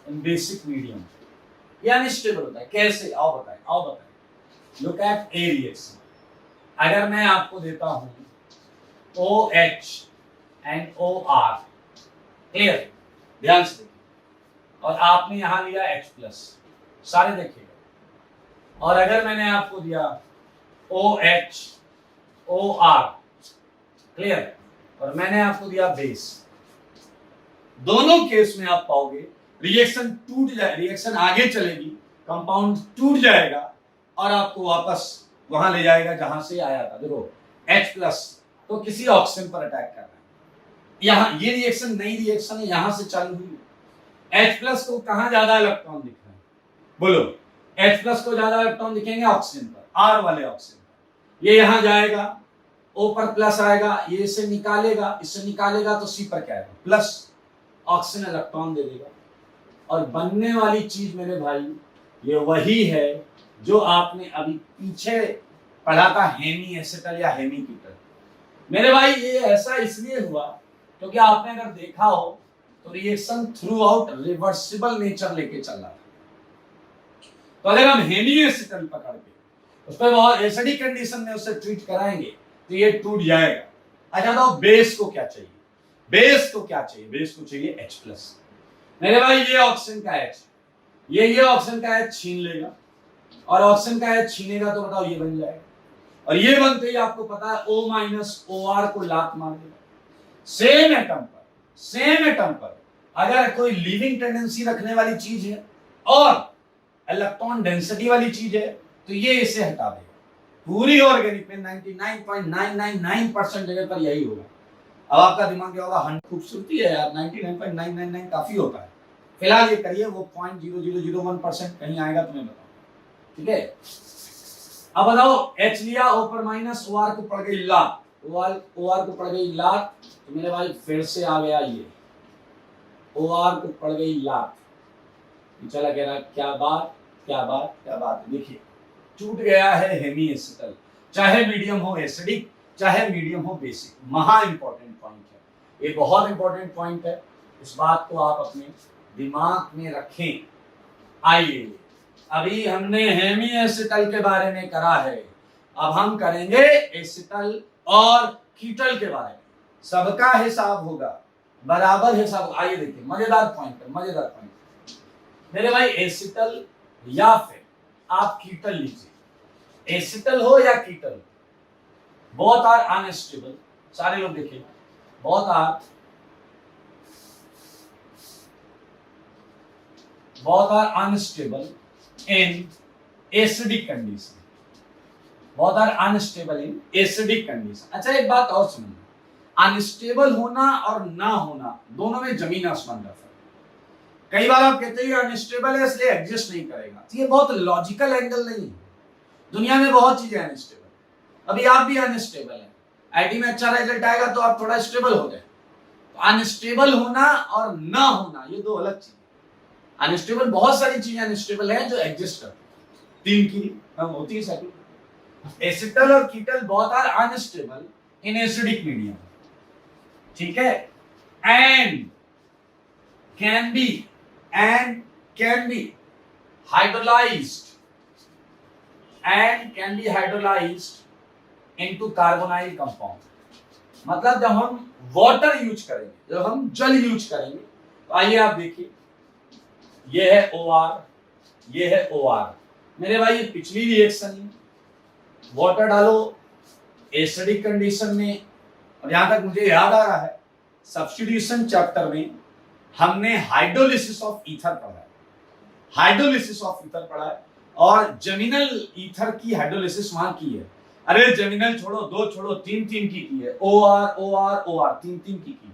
इन बेसिक मीडियम ये अनस्टेबल होता है। कैसे? आओ बताएं। Look at A reaction. अगर मैं आपको देता हूं OH एंड OR, क्लियर, ध्यान से देखिए, और आपने यहां लिया H+, सारे देखिएगा। और अगर मैंने आपको दिया OH OR, क्लियर, और मैंने आपको दिया बेस, दोनों केस में आप पाओगे रिएक्शन टूट जाए, रिएक्शन आगे चलेगी, कंपाउंड टूट जाएगा और आपको वापस वहां ले जाएगा जहां से आया था। देखो H+ तो किसी ऑक्सीजन पर अटैक कर रहा है। यहां ये रिएक्शन नई रिएक्शन है, यहां से चालू हुई। H+ को कहां ज्यादा इलेक्ट्रॉन दिख रहा है? बोलो, H+ को ज्यादा इलेक्ट्रॉन दिखेंगे ऑक्सीजन पर, R वाले ऑक्सीजन पर। ये यहां जाएगा, O पर प्लस आएगा, ये इससे निकालेगा तो C पर क्या आएगा? प्लस, ऑक्सीजन इलेक्ट्रॉन दे देगा। और बनने वाली चीज मेरे भाई ये वही है जो आपने अभी पीछे पढ़ा था, हेमी एसिटल या हेमी कीटल। मेरे भाई ये ऐसा इसलिए हुआ क्योंकि आपने अगर देखा हो तो reaction through out reversible nature लेके चल रहा था। तो अगर हम हेमी एसिटल पकड़ के उस पर बहुत एसिडिक कंडीशन में उसे ट्रीट कराएंगे तो ये टूट जाएगा। अच्छा, तो बेस को क्या चाहिए? बेस को चाहिए H+। मेरे भाई ये ऑक्सीजन का H, ये ऑक्सीजन का H छीन लेगा, और ऑक्सीजन का H छीनेगा तो बताओ ये बन जाएगा। और ये बनते ही आपको पता है O-OR को लात मार देगा। सेम एटम पर अगर कोई लिविंग टेंडेंसी रखने वाली चीज है और इलेक्ट्रॉन डेंसिटी वाली चीज है तो ये इसे हटा देगा। पूरी ऑर्गेनिक में 99.999% जगह पर यही होगा। अब आपका दिमाग क्या होगा? खूबसूरती है यार, 99.999 काफी होता है। फिलहाल ये करिए, वो 0.0001% कहीं आएगा तुम्हें बताओ, ठीक है। अब बताओ, H लिया, O पर माइनस, OR को पड़ गई लात, OR को पड़ गई लात, तो मेरे भाई फिर से आ गया ये OR को पड़ गई लात। चला कह रहा क्या बात। देखिए टूट गया है हेमी एसिटल, चाहे मीडियम हो एसिडिक, चाहे मीडियम हो बेसिक। महा इंपॉर्टेंट पॉइंट है ये, बहुत इंपॉर्टेंट पॉइंट है। इस बात को आप अपने दिमाग में रखें। आइए, अभी हमने हेमी एसिटल के बारे में करा है, अब हम करेंगे एसिटल और कीटल के बारे में। सबका हिसाब होगा, बराबर हिसाब। आइए देखिए, मजेदार पॉइंट मेरे भाई, एसिटल या फिर आप कीटल लीजिए। एसिटल हो या कीटल, बोथ आर अनस्टेबल। सारे लोग देखिए, both are unstable in acidic condition. अच्छा, एक बात और सुनिए, अनस्टेबल होना और ना होना दोनों में जमीन आसमान का फर्क। कई बार आप कहते हैं अनस्टेबल है इसलिए एग्जिस्ट नहीं करेगा, तो ये बहुत लॉजिकल एंगल नहीं है। दुनिया में बहुत चीजें अनस्टेबल, अभी आप भी अनस्टेबल हैं। आईटी में अच्छा रिजल्ट आएगा तो आप थोड़ा स्टेबल हो गए। तो अनस्टेबल होना और ना होना ये दो अलग चीजें। अनस्टेबल, बहुत सारी चीजें अनस्टेबल हैं जो एग्जिस्ट करती हैं। 3 की होती है सेकंड। एसिटल और ketal both are unstable in acidic medium, ठीक है, and can be hydrolyzed and can be hydrolyzed into carbonyl compound. मतलब जब हम वाटर यूज करेंगे, जब हम जल यूज करेंगे, तो आइए आप देखिए, ये है OR, ये है OR। मेरे भाई ये पिछली रिएक्शन है, वाटर डालो एसिडिक कंडीशन में। और यहां तक मुझे याद आ रहा है सब्स्टिट्यूशन चैप्टर में हमने हाइड्रोलिसिस ऑफ ईथर पढ़ा है, हाइड्रोलिसिस ऑफ ईथर पढ़ा है, और जेमिनल ईथर की हाइड्रोलिसिस वहां की है। अरे जेमिनल छोड़ो, 2 छोड़ो, 3 की है, OR OR OR 3 की है।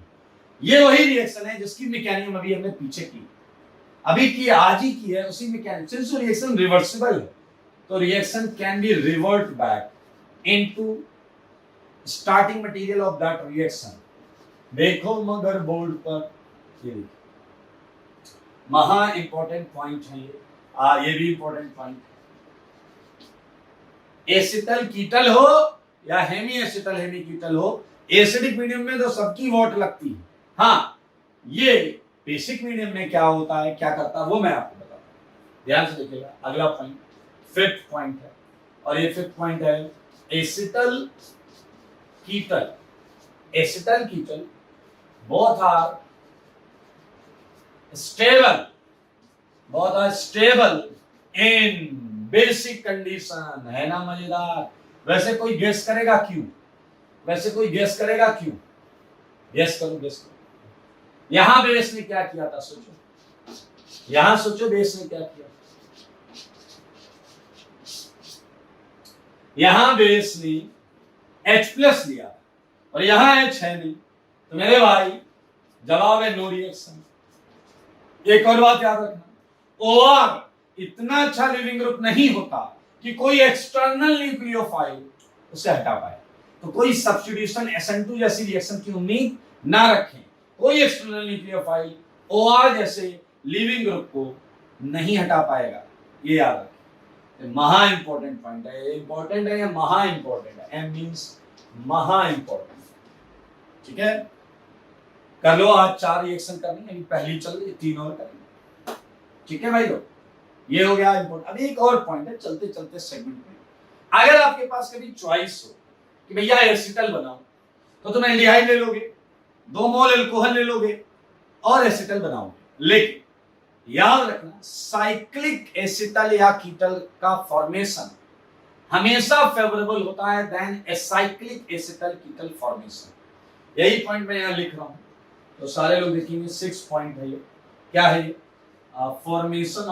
ये वही रिएक्शन है जिसकी मैकेनिज्म अभी हमने पीछे की, अभी की, आज ही की है, उसी मैकेनिज्म। सिंस रिएक्शन रिवर्सिबल है, तो reaction can be revert back into starting material of that reaction. देखो मगर बोर्ड पर, ये महा इंपॉर्टेंट पॉइंट है ये भी इंपॉर्टेंट पॉइंट। एसिटल कीटल हो या हेमी एसिटल हेमी कीटल हो, एसिडिक मीडियम में तो सबकी वोट लगती है। हाँ, ये बेसिक मीडियम में क्या होता है, क्या करता है, वो मैं आपको बताता हूं, ध्यान से देखिएगा। अगला पॉइंट फिफ्थ पॉइंट है, और ये फिफ्थ पॉइंट है acetal ketal. Acetal ketal both are stable, both are stable in basic condition। है ना मजेदार? वैसे कोई गेस करेगा क्यों? वैसे कोई गेस करेगा क्यों? गेस करो, गेस करो। यहां बेस ने क्या किया था, सोचो, यहां सोचो बेस ने क्या किया। यहां बेस ने H+ लिया और यहां H है नहीं, तो मेरे भाई जवाब है नो रिएक्शन। एक और बात याद रखना, OR इतना अच्छा लिविंग ग्रुप नहीं होता कि कोई एक्सटर्नल न्यूक्लियोफाइल उसे हटा पाए। तो कोई सब्स्टिट्यूशन SN2 जैसी रिएक्शन की उम्मीद ना रखें। कोई एक्सटर्नल न्यूक्लियोफाइल OR जैसे लिविंग ग्रुप को नहीं हटा पाएगा, ये याद रखें। महा इंपॉर्टेंट पॉइंट है, इंपॉर्टेंट है या महा इंपॉर्टेंट है? M मींस महा इंपॉर्टेंट। ठीक है, कर लो, आज 4 रिएक्शन करनी है, पहली चल रही, 3 और करेंगे। ठीक है भाई लोग, ये हो गया इंपॉर्टेंट। अभी एक और पॉइंट है चलते चलते सेगमेंट में, अगर आपके पास कभी चॉइस हो कि भैया एसिटल बनाओ, तो तुम एल्डिहाइड ले लोगे, 2 मोल अल्कोहल ले लोगे और एसिटल बनाओगे। लेकिन याद रखना, साइक्लिक एसिटल या कीटल का फॉर्मेशन हमेशा फेवरेबल होता है देन एसाइक्लिक एसिटल कीटल फॉर्मेशन। यही पॉइंट मैं यहां लिख रहा हूं, तो सारे लोग देखेंगे 6 पॉइंट है ये। क्या है ये? Formation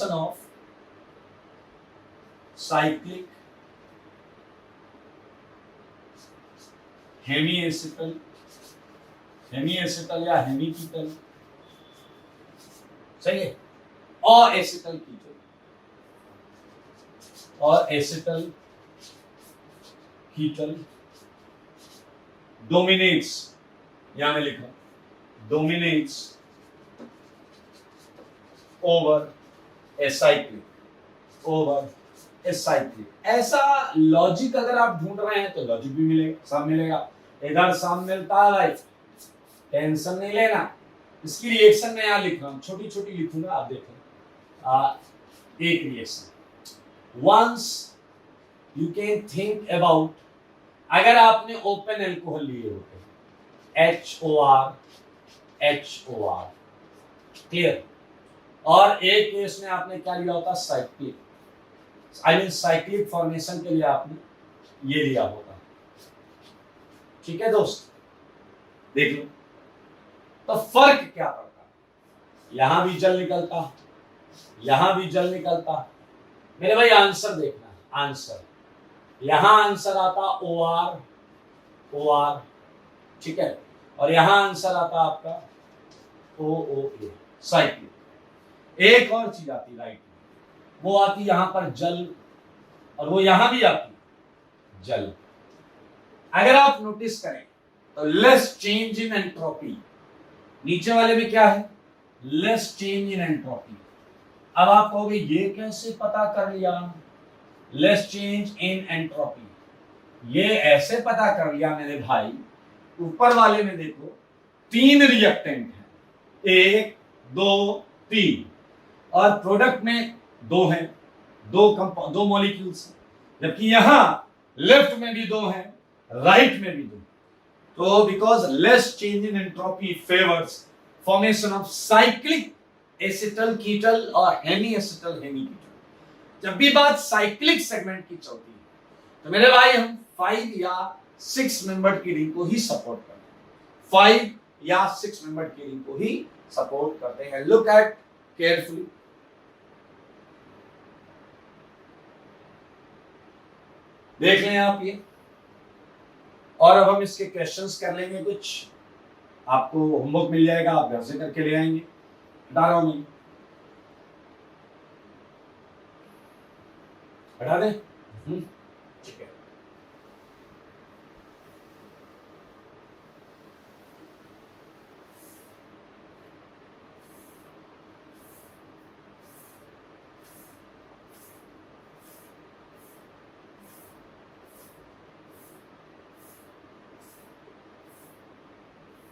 of cyclic hemi acetal या हेमी कीटल, सही है, और एसिटल कीटल, और एसिटल कीटल डोमिनेट्स, यहां में लिखा डोमिनेट्स ओवर एसाइक्लिक। ऐसा लॉजिक अगर आप ढूंढ रहे हैं तो लॉजिक भी मिलेगा, सब मिलेगा। इधर सब मिलता है, टेंशन नहीं लेना। इसकी रिएक्शन में यहां लिख रहा हूं, छोटी छोटी लिखूंगा, आप देखें। एक reaction, once you can think about, अगर आपने ओपन एल्कोहल लिए होते, HOR, क्लियर, और एक केस में आपने क्या लिया होता, cyclic, I mean cyclic formation के लिए आपने ये लिया होता। ठीक है दोस्त, देख लो, तो फर्क क्या पड़ता, यहां भी जल निकलता, यहां भी जल निकलता। मेरे भाई आंसर देखना, आंसर यहां आंसर आता OR, ठीक है, और यहां आंसर आता आपका OOA, साइक्लिक। एक और चीज आती राइट में, वो आती यहां पर जल, और वो यहां भी आती जल। अगर आप नोटिस करें तो लेस चेंज इन एंट्रोपी, नीचे वाले में क्या है, लेस चेंज इन एंट्रोपी। अब आप कहोगे ये कैसे पता कर लिया, लेस चेंज इन एंट्रोपी? ये ऐसे पता कर लिया मेरे भाई, ऊपर वाले में देखो 3 रिएक्टेंट हैं, 1 2 3। और प्रोडक्ट में दो हैं, दो मॉलिक्यूल्स हैं, जबकि यहां लेफ्ट में भी दो हैं, राइट में भी दो। तो because less change in entropy favours formation of cyclic acetal ketal और हेमी एसिटल हेमी कीटल। जब भी बात साइक्लिक सेगमेंट की चलती है तो मेरे भाई हम 5 या 6 मेंबर्ड की रिंग को ही सपोर्ट करते हैं, 5 या 6 मेंबर्ड की रिंग को ही सपोर्ट करते हैं। लुक एट केयरफुली, देख लें आप ये, और अब हम इसके क्वेश्चंस कर लेंगे। कुछ आपको होमवर्क मिल जाएगा, आप घर से करके ले आएंगे। हटा रहा हूं मैं, हटा दें, ठीक है।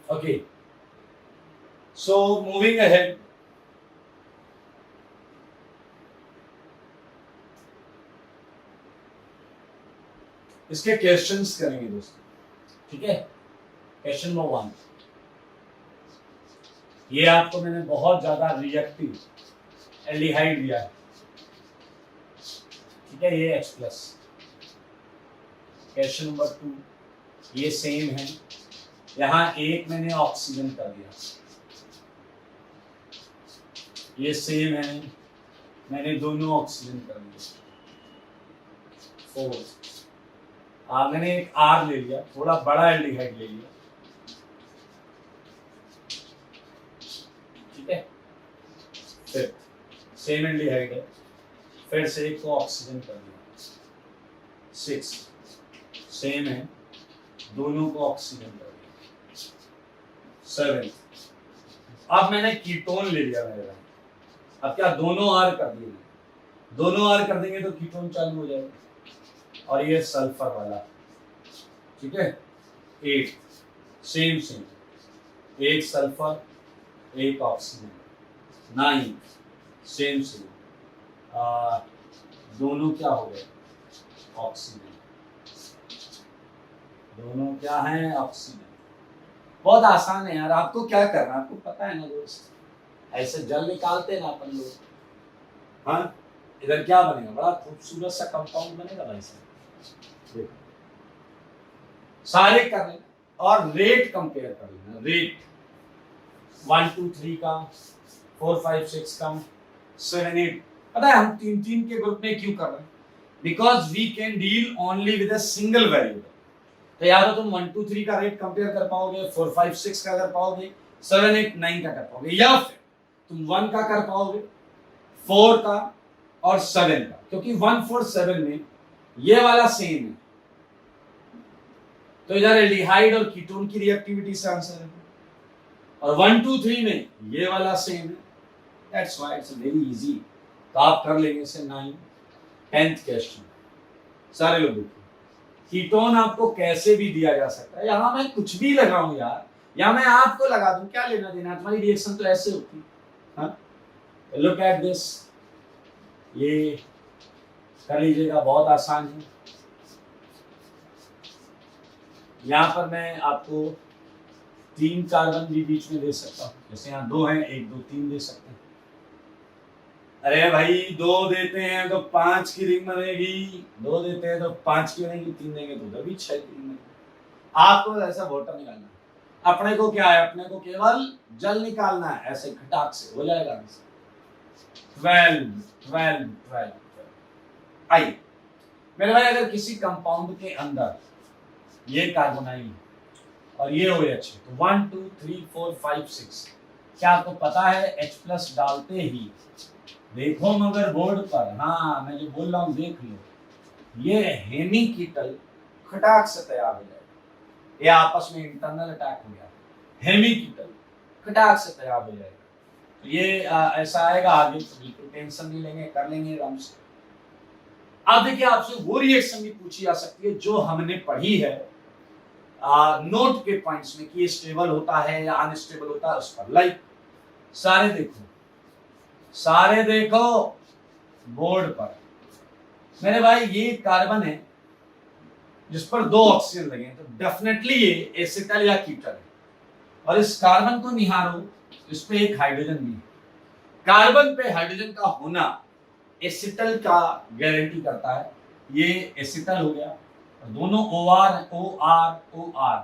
Okay, so moving ahead, इसके क्वेश्चंस करेंगे दोस्तों, ठीक है। क्वेश्चन नंबर 1, ये आपको मैंने बहुत ज्यादा रिएक्टिव एल्डिहाइड दिया है, ठीक है, ये H+। क्वेश्चन नंबर 2, ये सेम है, यहां एक मैंने ऑक्सीजन कर दिया, ये सेम है, मैंने दोनों ऑक्सीजन कर दिए। 4, मैंने एक R ले लिया, थोड़ा बड़ा एल्डिहाइड ले लिया, ठीक है। फिर सेम एल्डिहाइड है, फिर से एक को ऑक्सीजन कर दिया। 6, सेम है, दोनों को ऑक्सीजन कर दिया। 7, अब मैंने कीटोन ले लिया मेरे भाई, अब क्या दोनों R कर दिए, दोनों R कर देंगे तो कीटोन चालू हो जाएगा। और ये सल्फर वाला, ठीक है। 8, सेम, एक सल्फर एक ऑक्सीजन। 9, सेम, दोनों क्या हो गए, ऑक्सीजन, दोनों क्या हैं, ऑक्सीजन। बहुत आसान है यार, आपको क्या करना, आपको पता है ना दोस्त, ऐसे जल निकालते हैं ना अपन लोग, हाँ। इधर क्या बनेगा, बड़ा खूबसूरत सा कंपाउंड बनेगा भाई साहब, देखो सारे कर लेना और रेट कंपेयर कर लेना, रेट 1 2 3 का, 4 5 6 का, 7 8। पता है हम 3 के ग्रुप में क्यों कर रहे हैं, because we can deal only with a single variable. तो या तो तुम 1 2 3 का रेट कंपेयर कर पाओगे, 4 5 6 का कर पाओगे, 7 8 9 का कर पाओगे, या फिर तुम 1 का कर पाओगे, 4 का और 7 का, क्योंकि 1 4 7 में ये वाला सेम है। तो इधर एल्डिहाइड और कीटोन की रिएक्टिविटी से आंसर है, और 1 2 3 में ये वाला सेम है। That's why it's very easy. तो आप कर लेंगे इसे 9। 10th क्वेश्चन, सारे लोग देखिए, कीटोन आपको कैसे भी दिया जा सकता है, यहां मैं कुछ भी लगाऊं यार, या मैं आपको लगा दूं, क्या लेना देना, तुम्हारी रिएक्शन तो ऐसे होती है, हाँ। लुक एट दिस, ये कर लीजिएगा, बहुत आसान है। यहाँ पर मैं आपको 3 कार्बन भी बीच में दे सकता हूँ, जैसे यहाँ 2 हैं, 1 2 3 दे सकते हैं। अरे भाई 2 देते हैं तो 5 की रिंग बनेगी, 2 देते हैं तो 5 की बनेगी, 3 देंगे तो उधर भी 6 की रिंग बनेगी। आपको ऐसा वोटर निकालना है, अपने को क्या है, अपने को केवल जल निकालना है, ऐसे खटाक से हो जाएगा। 12। आइए मेरे भाई, अगर किसी कंपाउंड के अंदर ये कार्बोनाइल और ये OH, तो 1 2 3 4 5 6, क्या आपको पता है H+ डालते ही, देखो मगर बोर्ड पर, हाँ मैं जो बोल रहा हूँ देख लो, ये हेमी कीटल खटाक से तैयार हो जाएगा। ये आपस में इंटरनल अटैक हो गया, हेमी कीटल खटाक से तैयार हो जाएगा। तो ये ऐसा आएगा आगे, तो बिल्कुल टेंशन नहीं लेंगे, कर लेंगे आराम से। अब देखिए, आपसे वो रिएक्शन भी पूछी जा सकती है जो हमने पढ़ी है नोट के पॉइंट्स में, कि ये स्टेबल होता है या अनस्टेबल होता है उस पर। लाइक सारे देखो, सारे देखो बोर्ड पर। मेरे भाई ये कार्बन है जिस पर 2 ऑक्सीजन लगे हैं, तो डेफिनेटली ये एसिटल या कीटल है। और इस कार्बन को निहारो, इस पे एक हाइड्रोजन भी है। कार्बन पे हाइड्रोजन का होना एसिटल का गारंटी करता है। ये एसिटल हो गया, और दोनों OR OR।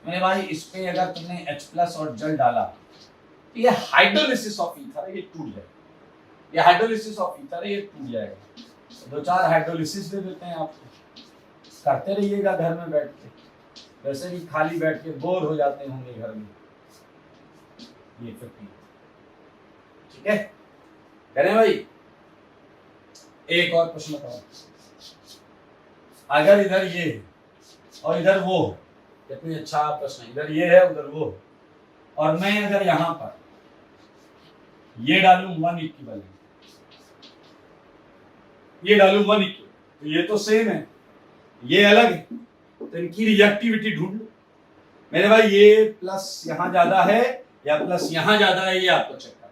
मेरे भाई इस पे अगर तुमने H+ और जल डाला तो ये हाइड्रोलिसिस ऑफ ईथर है, ये टूट जाएगा। ये हाइड्रोलिसिस ऑफ ईथर है, ये टूट जाएगा। 2-4 हाइड्रोलिसिस दे देते हैं आपको, करते रहिएगा घर में बैठ के। वैसे भी खाली बैठ के बोर हो जाते होंगे घर में। ये 50, ठीक है। करें भाई, एक और प्रश्न बताओ। अगर इधर ये है और इधर वो है, कितनी अच्छा प्रश्न है। इधर ये है, उधर वो है, और मैं अगर यहां पर ये डालूं 1 इक्विवेलेंट, ये डालूं 1 इक्विवेलेंट, तो ये तो सेम है, ये अलग है, तो इनकी रिएक्टिविटी ढूंढ लो। मेरे भाई ये प्लस यहां ज्यादा है या प्लस यहां ज्यादा है, ये आपको चेक करना।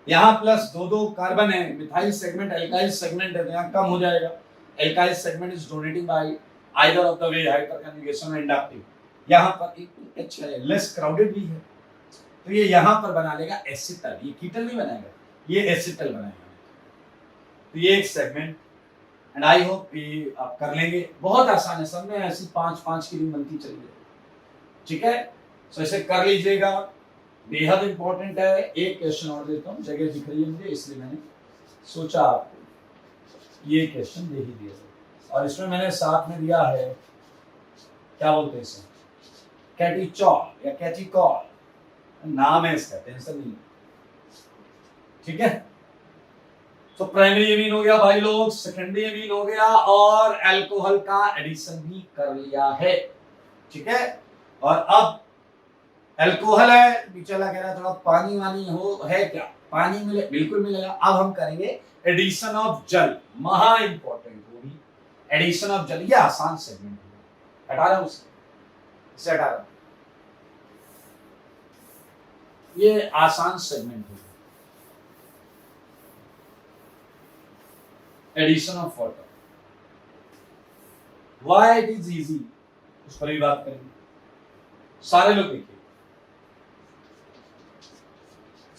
यहां प्लस 2 कार्बन है, मिथाइल सेगमेंट एल्काइल सेगमेंट है, तो यहां कम हो जाएगा। Alkyl segment is donating by either of the way hyperconjugation और इंडक्टिव। यहां पर एक अच्छा है, लेस क्राउडेड भी है, तो ये यहां पर बना लेगा एसिटल। ये कीटल नहीं बनाएगा, ये एसिटल बनाएगा। तो ये एक सेगमेंट, एंड आई होप कि आप कर लेंगे। बहुत आसान है, सब में ऐसी 5-5 की रिंग बनती चली जाएगी, ठीक है। सो इसे कर लीजिएगा, बेहद इंपॉर्टेंट है। एक क्वेश्चन और देता हूँ, जगह दिख रही है मुझे, इसलिए मैंने सोचा आपको ये क्वेश्चन दे ही दिया। और इसमें मैंने साथ में दिया है, क्या बोलते हैं इसे, कैटीचॉल या कैटिकॉल नाम है इसका, टेंशन नहीं, ठीक है। तो प्राइमरी एमीन हो गया भाई लोग, सेकेंडरी एमीन हो गया, और अल्कोहल का एडिशन भी कर लिया है, ठीक है। और अब अल्कोहल है, पिछला कह रहा थोड़ा पानी वानी हो है क्या, पानी मिले, बिल्कुल मिलेगा। अब हम करेंगे एडिशन ऑफ जल, महा इंपॉर्टेंट होगी एडिशन ऑफ जल। ये आसान सेगमेंट है, हटा रहा हूं इसे हटा रहा, ये आसान सेगमेंट होगा, addition of water. Why it is easy, उस पर भी बात करेंगे। सारे लोग देखिए,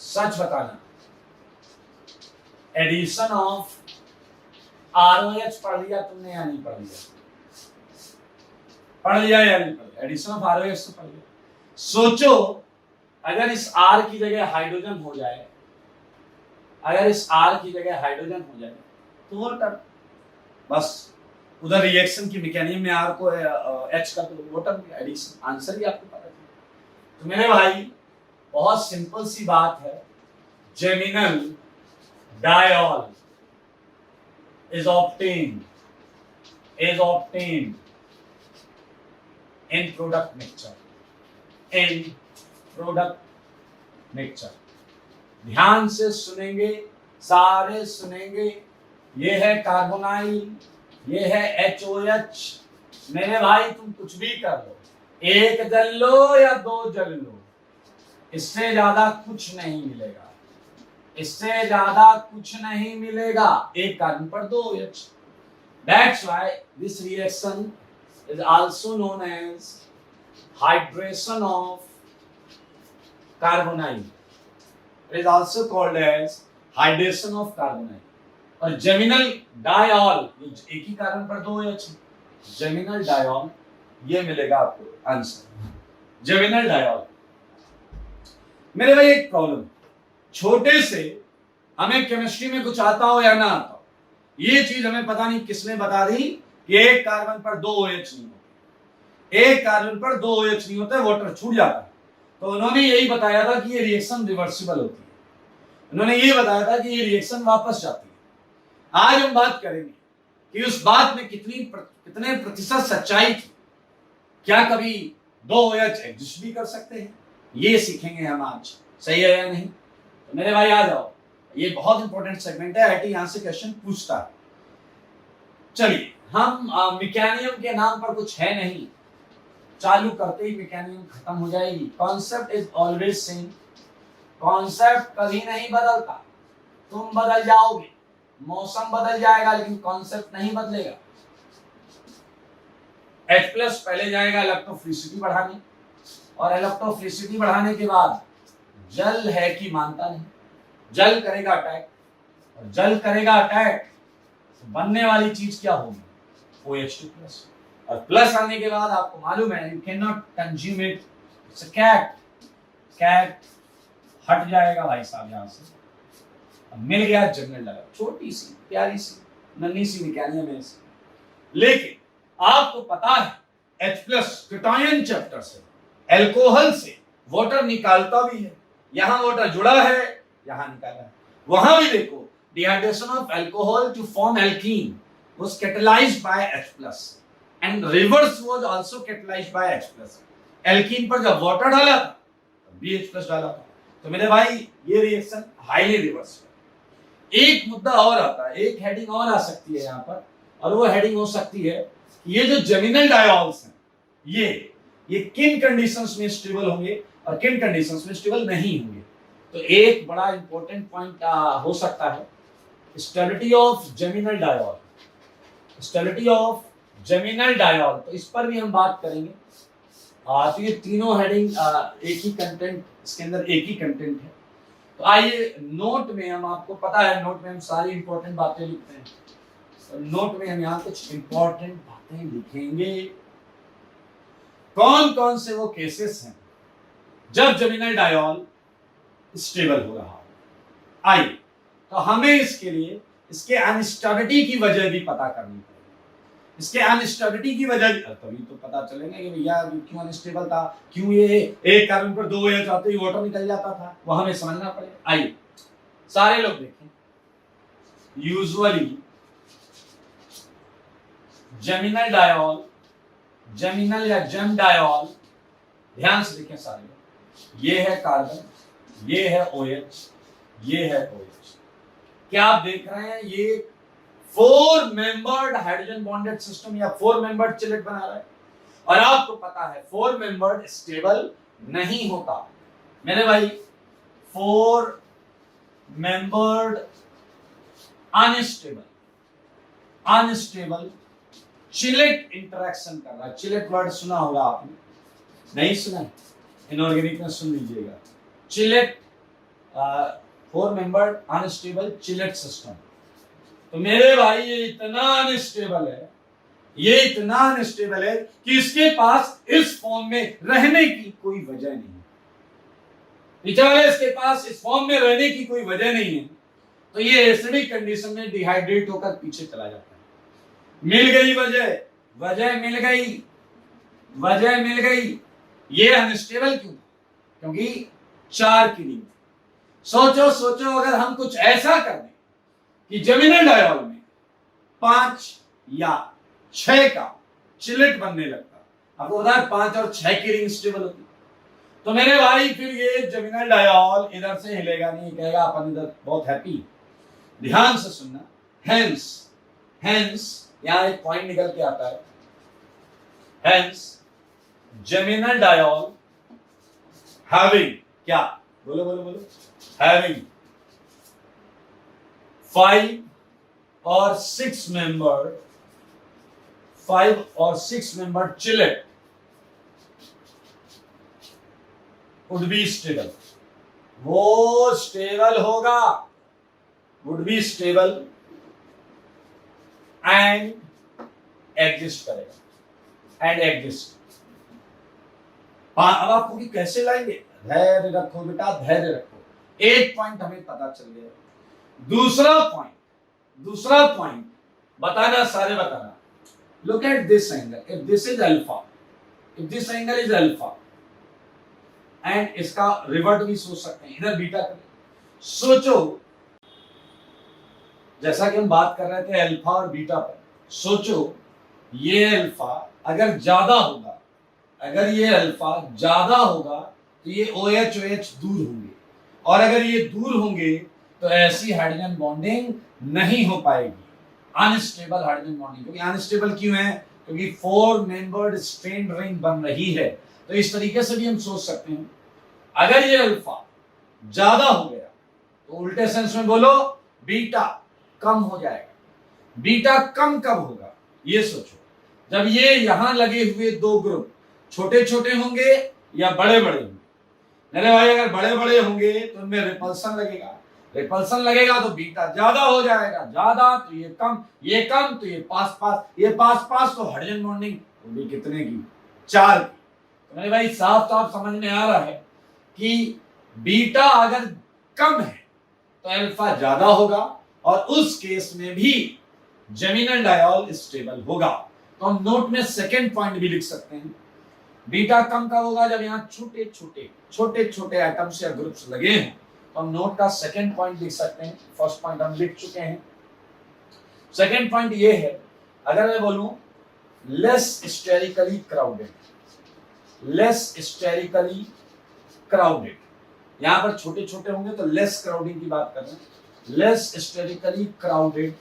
सच बताना, एडिशन ऑफ ROH पढ़ लिया तुमने या नहीं पढ़ लिया? पढ़ लिया या नहीं पढ़ लिया? एडिशन ऑफ ROH तो पढ़ लिया। सोचो अगर इस R की जगह हाइड्रोजन हो जाए, अगर इस R की जगह हाइड्रोजन हो जाए तो वाटर, बस उधर रिएक्शन की मैकेनिज्म में R को H का तो वाटर एडिशन, आंसर भी आपको पता है। तो मेरे भाई बहुत सिंपल सी बात है, geminal dial is obtained in product mixture। ध्यान से सुनेंगे, सारे सुनेंगे। ये है कार्बोनाइल, ये है HOH। मेरे भाई तुम कुछ भी कर लो, 1 जल लो या 2 जल लो, इससे ज्यादा कुछ नहीं मिलेगा, इससे ज्यादा कुछ नहीं मिलेगा। एक कार्बन पर 2 OH। That's why this reaction is also known as hydration of carbonyl. It is also called as hydration of carbonyl. और जेमिनल डायॉल, एक ही कार्बन पर 2 OH, जेमिनल डायॉल, ये मिलेगा आपको आंसर, जेमिनल डायॉल। मेरे भाई एक प्रॉब्लम, छोटे से हमें केमिस्ट्री में कुछ आता हो या ना आता हो, ये चीज हमें पता नहीं किसने बता दी कि एक कार्बन पर 2 OH नहीं होते, एक कार्बन पर 2 OH नहीं होता, वाटर छूट जाता है। तो उन्होंने यही बताया था कि ये रिएक्शन रिवर्सिबल होती है, उन्होंने ये बताया था कि ये रिएक्शन वापस जाती है। आज हम बात करेंगे कि उस बात में कितने प्रतिशत सच्चाई थी, क्या कभी 2 OH एग्जिस्ट भी कर सकते हैं, ये सीखेंगे हम आज, सही है या नहीं। तो मेरे भाई आ जाओ, ये बहुत इंपॉर्टेंट सेगमेंट है, आईटी यहां से क्वेश्चन पूछता है। चलिए हम मैकेनिज्म के नाम पर कुछ है नहीं, चालू करते ही मैकेनिज्म खत्म हो जाएगी। Concept is always same, concept कभी नहीं बदलता, तुम बदल जाओगे, मौसम बदल जाएगा लेकिन कॉन्सेप्ट नहीं बदलेगा। H+ पहले जाएगा इलेक्ट्रोफिलिसिटी बढ़ाने, और इलेक्ट्रोफिलिसिटी बढ़ाने के बाद जल है कि मानता नहीं, जल करेगा अटैक, और जल करेगा अटैक तो बनने वाली चीज क्या होगी, OH2+, और प्लस आने के बाद आपको मालूम है you can not consume it, it's a cat हट जाएगा भाई साहब यहाँ से। अब मिल गया जनरल डायर, छोटी सी प्यारी सी नन्ही सी निकालिया में से, लेकिन आपको पता है H+ कीटायन चैप्टर से, अल्कोहल से वाटर निकालता भी है, यहां वाटर जुड़ा है, यहां निकाला है। वहां भी देखो dehydration of alcohol to form alkene was catalyzed by H+ and reverse was also catalyzed by H+। Alkene पर जब वाटर डाला था तब भी H+ डाला था। तो मेरे भाई ये रिएक्शन हाईली रिवर्स है। एक मुद्दा और आता है, एक हेडिंग और आ सकती है यहाँ पर, और वो हेडिंग हो सकती है कि ये जो जेमिनल डायोल्स हैं ये किन कंडीशंस में स्टेबल होंगे और किन कंडीशंस में स्टेबल नहीं होंगे। तो एक बड़ा इंपॉर्टेंट पॉइंट हो सकता है stability of geminal diol, stability of geminal diol, तो इस पर भी हम बात करेंगे। तो ये तीनों हेडिंग एक ही कंटेंट, इसके अंदर एक ही कंटेंट है। तो आइए नोट में हम, आपको पता है नोट में हम सारी इंपॉर्टेंट बातें लिखते हैं, तो नोट में हम यहाँ कुछ इंपॉर्टेंट बातें लिखेंगे। कौन कौन से वो केसेस हैं जब जेमिनल डायोल स्टेबल हो रहा हो। आइए तो हमें इसके लिए इसके अनस्टेबिलिटी की वजह भी पता करनी पड़ेगी। इसके अनस्टेबिलिटी की वजह तभी तो पता चलेगा कि भैया क्यों अनस्टेबल था, क्यों ये एक कार्बन पर 2 OH आते ही वाटर निकल जाता था, वो हमें समझना पड़ेगा। आइए सारे लोग देखें, यूजुअली जेमिनल डायोल, जेमिनल या जेम डायोल, ध्यान से देखें सारे लोग, ये है कार्बन, ये है OH, ये है OH। क्या आप देख रहे हैं ये 4 मेंबर्ड हाइड्रोजन बॉन्डेड सिस्टम या 4 मेंबर्ड चिलेट बना रहा है, और आपको पता है 4 मेंबर्ड स्टेबल नहीं होता मेरे भाई, 4 मेंबर्ड अनस्टेबल चिलेट इंटरेक्शन कर रहा है। चिलेट वर्ड सुना होगा आपने, नहीं सुना, इनऑर्गेनिक में सुन लीजिएगा। Chelate 4 membered unstable chelate system. तो मेरे भाई ये इतना अनस्टेबल है, ये इतना अनस्टेबल है कि इसके पास इस फॉर्म में रहने की कोई वजह नहीं है। पीछे वाले इसके पास इस फॉर्म में रहने की कोई वजह नहीं है, तो ये एसिडिक कंडीशन में डिहाइड्रेट होकर पीछे चला जाता है। मिल गई वजह मिल गई। ये अनस्टेबल क्यों? क्योंकि 4 की रिंग। सोचो अगर हम कुछ ऐसा कर दें कि जेमिनल डायोल में 5 या 6 का चिलेट बनने लगता, आपको पता है 5 और 6 की रिंग स्टेबल होती, तो मेरे भाई फिर ये जेमिनल डायोल इधर से हिलेगा नहीं, कहेगा अपन इधर बहुत हैप्पी। ध्यान से सुनना, हेंस यहां एक पॉइंट निकल के आता है, हेंस जेमिनल डायोल हैविंग, क्या बोलो, हैविंग 5 और 6 membered chelate would be stable, वो स्टेबल होगा, would be stable and exist करेगा, एंड एग्जिस्ट। अब आपको कि कैसे लाएंगे, धैर्य रखो बेटा, धैर्य रखो। एक पॉइंट हमें पता चल गया। दूसरा पॉइंट बताना, सारे बताना। Look at this angle, if this is alpha, if this angle is alpha, and इसका रिवर्ट भी सोच सकते हैं, इधर बीटा करें। सोचो जैसा कि हम बात कर रहे थे अल्फा और बीटा पर, सोचो ये अल्फा अगर ज्यादा होगा, अगर ये अल्फा ज्यादा होगा तो ये OH दूर होंगे, और अगर ये दूर होंगे तो ऐसी हाइड्रोजन बॉन्डिंग नहीं हो पाएगी, अनस्टेबल हाइड्रोजन बॉन्डिंग। क्योंकि अनस्टेबल क्यों है? क्योंकि 4 मेंबर्ड स्ट्रेन्ड रिंग बन रही है। तो इस तरीके से भी हम सोच सकते हैं, अगर ये अल्फा ज्यादा हो गया तो उल्टे सेंस में बोलो बीटा कम हो जाएगा। बीटा कम कब होगा ये सोचो, जब ये यहां लगे हुए दो ग्रुप छोटे छोटे होंगे या बड़े बड़े होंगे। मेरे भाई अगर बड़े बड़े होंगे तो उनमें रिपल्सन लगेगा, रिपल्सन लगेगा तो बीटा ज्यादा हो जाएगा, ज्यादा तो ये कम तो ये पास पास, ये पास पास तो हाइड्रोजन बॉन्डिंग वो भी कितने की, 4 की। तो मेरे भाई साफ साफ समझ में आ रहा है कि बीटा अगर कम है तो अल्फा ज्यादा होगा और उस केस में भी जेमिनल डायोल स्टेबल होगा। तो हम नोट में सेकंड पॉइंट भी लिख सकते हैं, बीटा कम कब होगा, जब यहाँ छोटे छोटे एटम्स या ग्रुप्स लगे हैं। तो हम नोट का सेकंड पॉइंट लिख सकते हैं, फर्स्ट पॉइंट हम लिख चुके हैं। सेकंड पॉइंट ये है, अगर मैं बोलूं लेस स्टेरिकली क्राउडेड, यहां पर छोटे छोटे होंगे तो लेस क्राउडिंग की बात कर रहे हैं, less sterically crowded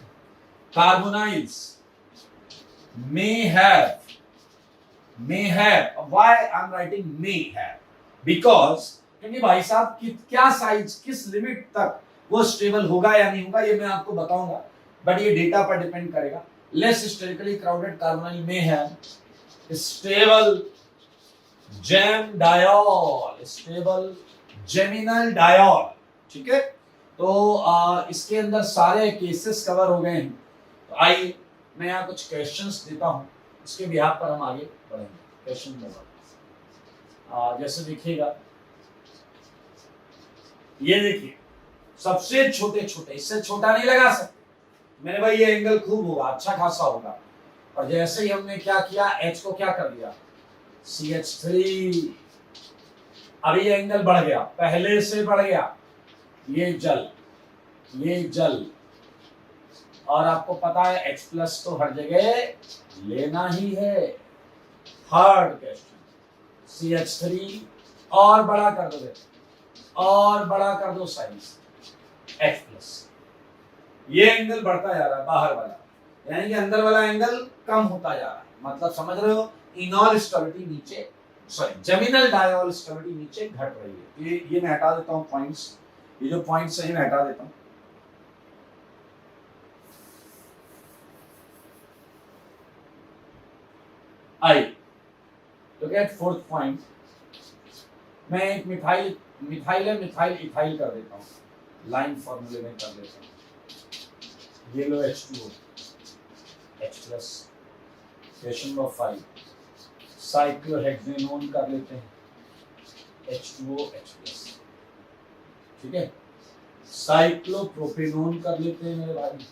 carbonyls may have, why I'm writing may have, because क्योंकि भाई साहब क्या साइज किस लिमिट तक वो स्टेबल होगा या नहीं होगा ये मैं आपको बताऊंगा, बट ये डेटा पर डिपेंड करेगा। Less sterically crowded carbonyl may have stable gem diol, stable geminal diol, ठीक है। तो इसके अंदर सारे केसेस कवर हो गए हैं। तो आइए मैं यहाँ कुछ क्वेश्चंस देता हूँ, उसके बिहार पर हम आगे बढ़ेंगे। क्वेश्चन नंबर जैसे देखिएगा, ये देखिए सबसे छोटे छोटे, इससे छोटा नहीं लगा सकते मेरे भाई, ये एंगल खूब होगा, अच्छा खासा होगा। और जैसे ही हमने क्या किया, H को क्या कर दिया CH3, अभी ये एंगल बढ़ गया, पहले से बढ़ गया, ये जल और आपको पता है H प्लस तो हर जगह लेना ही है। थर्ड क्वेश्चन CH3 और बड़ा कर दो, और बड़ा कर दो साइज H प्लस, ये एंगल बढ़ता जा रहा है बाहर वाला, यानी कि अंदर वाला एंगल कम होता जा रहा है, मतलब समझ रहे हो, इनॉल स्टेबिलिटी नीचे, सॉरी जेमिनल डायोल स्टेबिलिटी नीचे घट रही है। ये मैं हटा देता हूं पॉइंट्स, ये जो पॉइंट्स हैं मैं हटा देता हूं। I look at fourth point, मैं एक मिथाइल इथाइल कर देता हूँ, लाइन फॉर्मूले में कर देता हूँ, ये लो H2O H plus. Question number 5 cyclohexanone कर लेते हैं, H2O H प्लस, ठीक है। साइक्लोप्रोपेनोन कर लेते हैं मेरे भाई,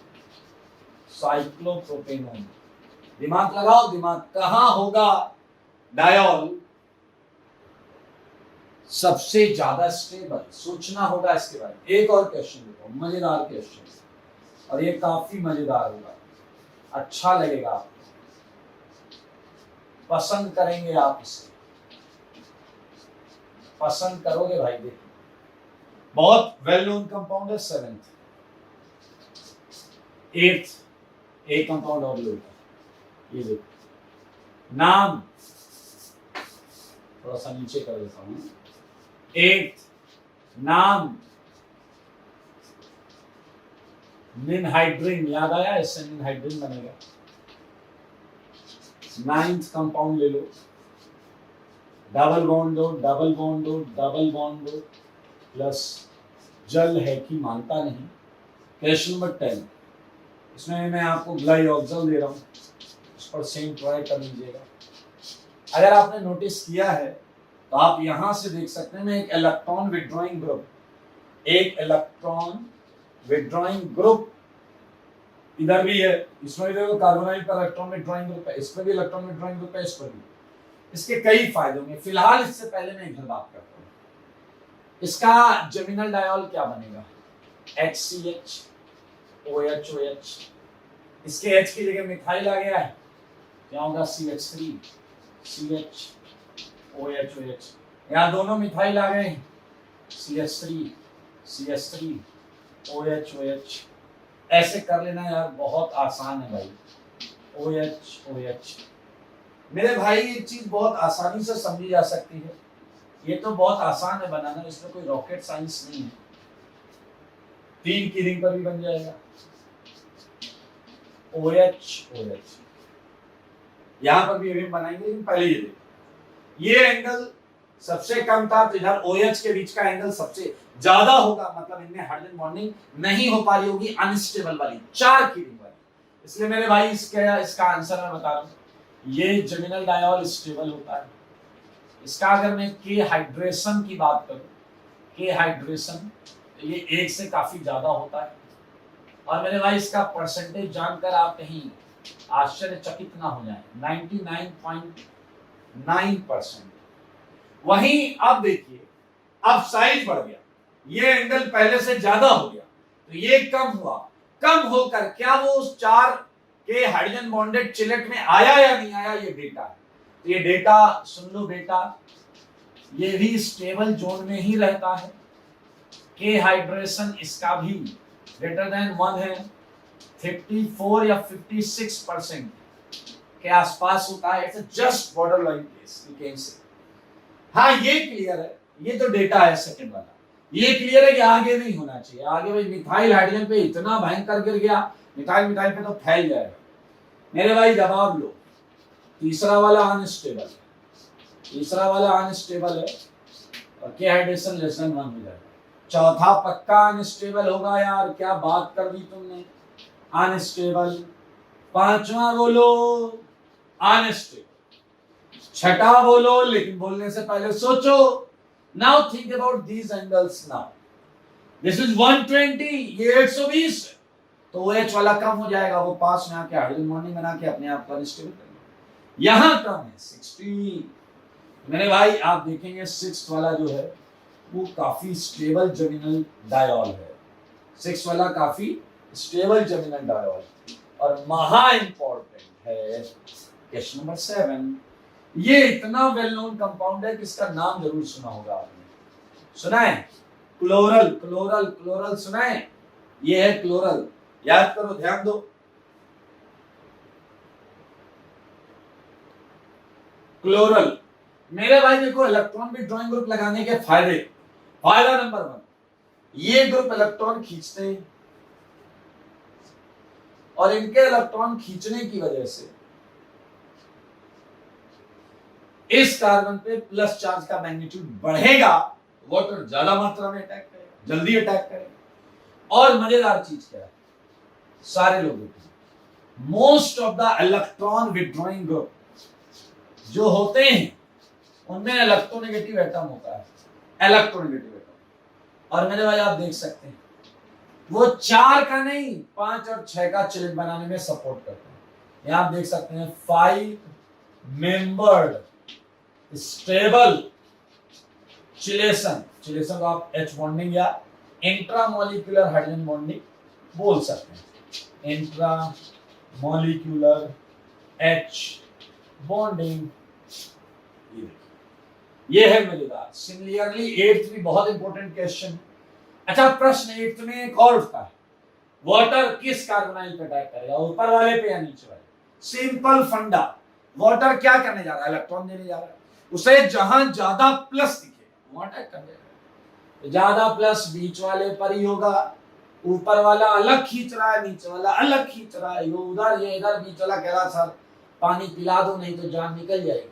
साइक्लोप्रोपेनोन। दिमाग लगाओ, दिमाग कहां होगा डायोल सबसे ज्यादा स्टेबल, सोचना होगा इसके बारे में। एक और क्वेश्चन देखो, मजेदार क्वेश्चन, और ये काफी मजेदार होगा, अच्छा लगेगा आपको, पसंद करेंगे आप इसे, पसंद करोगे भाई। देखो बहुत वेल नोन कंपाउंड है, 7th 8th एक कंपाउंड और लो, ये देखो नाम थोड़ा सा नीचे कर देता हूं, 8th नाम निनहाइड्रिन, याद आया, इससे निनहाइड्रिन बनेगा। 9th कंपाउंड ले लो, डबल बॉन्ड दो प्लस जल है कि मानता नहीं। क्वेश्चन नंबर 10, इसमें मैं आपको ग्लाइऑक्सल दे रहा हूं, इस पर सेम ट्राई कर लीजिएगा। अगर आपने नोटिस किया है तो आप यहां से देख सकते हैं, मैं एक इलेक्ट्रॉन विड्रॉइंग ग्रुप इधर भी है, इसमें भी देखो कार्बोनाइल पर इलेक्ट्रॉन विड्रॉइंग ग्रुप है, इस पर भी इलेक्ट्रॉन विड्रॉइंग ग्रुप है, इस पर भी। इसके कई फायदे होंगे, फिलहाल इससे पहले मैं इधर बात करता हूँ। इसका जेमिनल डायोल क्या बनेगा, HCH OH, इसके H की जगह मिथाइल आ गया है, क्या होगा CH3 CH OH, यहाँ दोनों मिथाइल आ गए, CH3 OH, ऐसे कर लेना यार, बहुत आसान है भाई, OH। मेरे भाई ये चीज बहुत आसानी से समझी जा सकती है, ये तो बहुत आसान है बनाना, इसमें कोई रॉकेट साइंस नहीं है। 3 की रिंग पर भी बन जाएगा OH OH। यहां पर भी रिंग बनाएंगे, लेकिन पहले ये देखो, ये एंगल सबसे कम था, तो इधर OH के बीच का एंगल सबसे ज्यादा होगा, मतलब इनमें हाइड्रोजन बॉन्डिंग नहीं हो पा रही होगी, अनस्टेबल वाली 4 की रिंग वाली। इसलिए मेरे भाई इसका आंसर मैं बता रहा हूं, ये जेमिनल डायोल स्टेबल होता है। इसका अगर मैं के हाइड्रेशन की बात करूं, के हाइड्रेशन, तो ये 1 से काफी ज्यादा होता है। और मेरे भाई इसका परसेंटेज जानकर आप कहीं आश्चर्यचकित ना हो जाए, 99.9%। वहीं अब देखिए, अब साइज बढ़ गया, ये एंगल पहले से ज्यादा हो गया, तो ये कम हुआ, कम होकर क्या वो उस 4 के हाइड्रोजन बॉन्डेड चिलेट में आया या नहीं आया, ये डेटा है। तो ये डेटा सुन लो बेटा, ये भी स्टेबल जोन में ही रहता है। के हाइड्रेशन इसका भी ग्रेटर देन 1 है, 54 या 56% के आसपास होता है। It's just border line case, you can से। हाँ ये क्लियर है, ये तो डेटा है सेकंड वाला, ये क्लियर है कि आगे नहीं होना चाहिए। आगे भाई मिथाइल हाइड्रोजन पे इतना भयंकर गिर गया, मिथाइल पे तो फैल जाएगा। मेरे भाई जवाब लो, तीसरा वाला अनस्टेबल है, तीसरा वाला अनस्टेबल है और के हाइड्रेशन लेस देन 1 हो जाएगा। चौथा पक्का अनस्टेबल होगा यार, क्या बात कर दी तुमने, अनस्टेबल। पांचवा बोलो अनस्टेबल, छठा बोलो, लेकिन बोलने से पहले सोचो। Now think about these angles. Now this is 120, ये 120, तो OH वाला कम हो जाएगा, वो पास में आके हाइड्रोजन बॉन्डिंग बना के अपने आप को अनस्टेबल करेगा। यहां कम है 60। मेरे भाई आप देखेंगे 6 वाला जो है वो काफी स्टेबल जेमिनल डायोल है, 6 वाला काफी स्टेबल जेमिनल डायोल। और महा इंपॉर्टेंट है क्वेश्चन नंबर 7, ये इतना वेल नोन कंपाउंड है कि इसका नाम जरूर सुना होगा आपने। सुना है? क्लोरल, क्लोरल, क्लोरल सुना है? ये है क्लोरल, याद करो, ध्यान दो। क्लोरल, मेरे भाई देखो, इलेक्ट्रॉन भी ड्राइंग ग्रुप लगाने के फायदे। फायदा नंबर 1, ये ग्रुप इलेक्ट्रॉन खींचते हैं और इनके इलेक्ट्रॉन खींचने की वजह से इस कार्बन पे प्लस चार्ज का मैग्नीट्यूड बढ़ेगा, वाटर ज्यादा मात्रा में अटैक करेगा, जल्दी अटैक करेगा। और मजेदार चीज क्या है, सारे लोगों की most of the electron withdrawing group जो होते हैं उनमें इलेक्ट्रोनेगेटिव एटम होता है, इलेक्ट्रोनेगेटिव एटम। और मेरे भाई आप देख सकते हैं वो 4 का नहीं 5 और 6 का चिलेट बनाने में सपोर्ट करते हैं। यहां आप देख सकते हैं 5 मेंबर्ड स्टेबल चिलेशन, चिलेशन को आप H बॉन्डिंग या इंट्रामोलिक्यूलर हाइड्रोजन बॉन्डिंग बोल सकते हैं, इंट्रामोलिक्यूलर H बॉन्डिंग। ये है मजेदार। सिमिलरली 8th भी बहुत इंपॉर्टेंट क्वेश्चन। अच्छा, प्रश्न 8th में एक और उठता है, वाटर किस कार्बोनाइल पे अटैक करेगा, ऊपर वाले पे या नीचे वाले? सिंपल फंडा, वाटर क्या करने जा रहा है, इलेक्ट्रॉन देने जा रहा है, उसे जहां ज्यादा प्लस दिखेगा वहां अटैक कर देगा। ज्यादा प्लस बीच वाले पर ही होगा, ऊपर वाला अलग खींच रहा है, नीचे वाला अलग खींच रहा है, ये उधर ये इधर, बीच वाला कह रहा सर पानी पिला दो नहीं तो जान निकल जाएगी।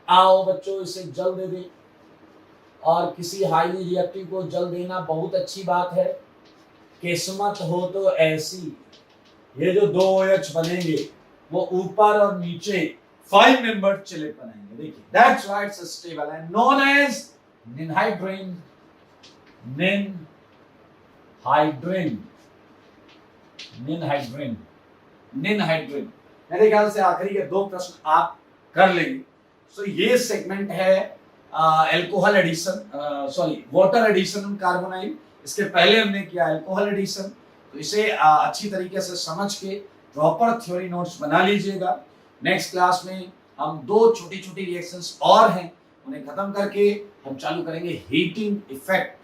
आओ बच्चों, इसे जल दे दे। और किसी हाईली रिएक्टिव को जल देना बहुत अच्छी बात है, किस्मत हो तो ऐसी। ये जो 2 OH बनेंगे वो ऊपर और नीचे 5 मेंबर्ड चिलेट बनाएंगे। देखिए, that's why it's stable and known as ninhydrin. Ninhydrin, ninhydrin, ninhydrin. मेरे ख्याल से आखिरी के 2 प्रश्न आप कर लेंगे। सो ये सेगमेंट है alcohol addition, sorry water addition carbonyl. इसके पहले हमने किया अल्कोहल एडिशन, तो इसे अच्छी तरीके से समझ के प्रॉपर थ्योरी नोट्स बना लीजिएगा। नेक्स्ट क्लास में हम 2 छोटी छोटी रिएक्शंस और हैं, उन्हें खत्म करके हम चालू करेंगे हीटिंग इफेक्ट,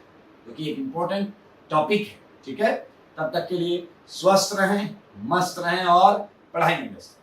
जो कि एक इंपॉर्टेंट टॉपिक है। ठीक है, तब तक के लिए स्वस्थ रहें, मस्त रहें और पढ़ाई में व्यस्त।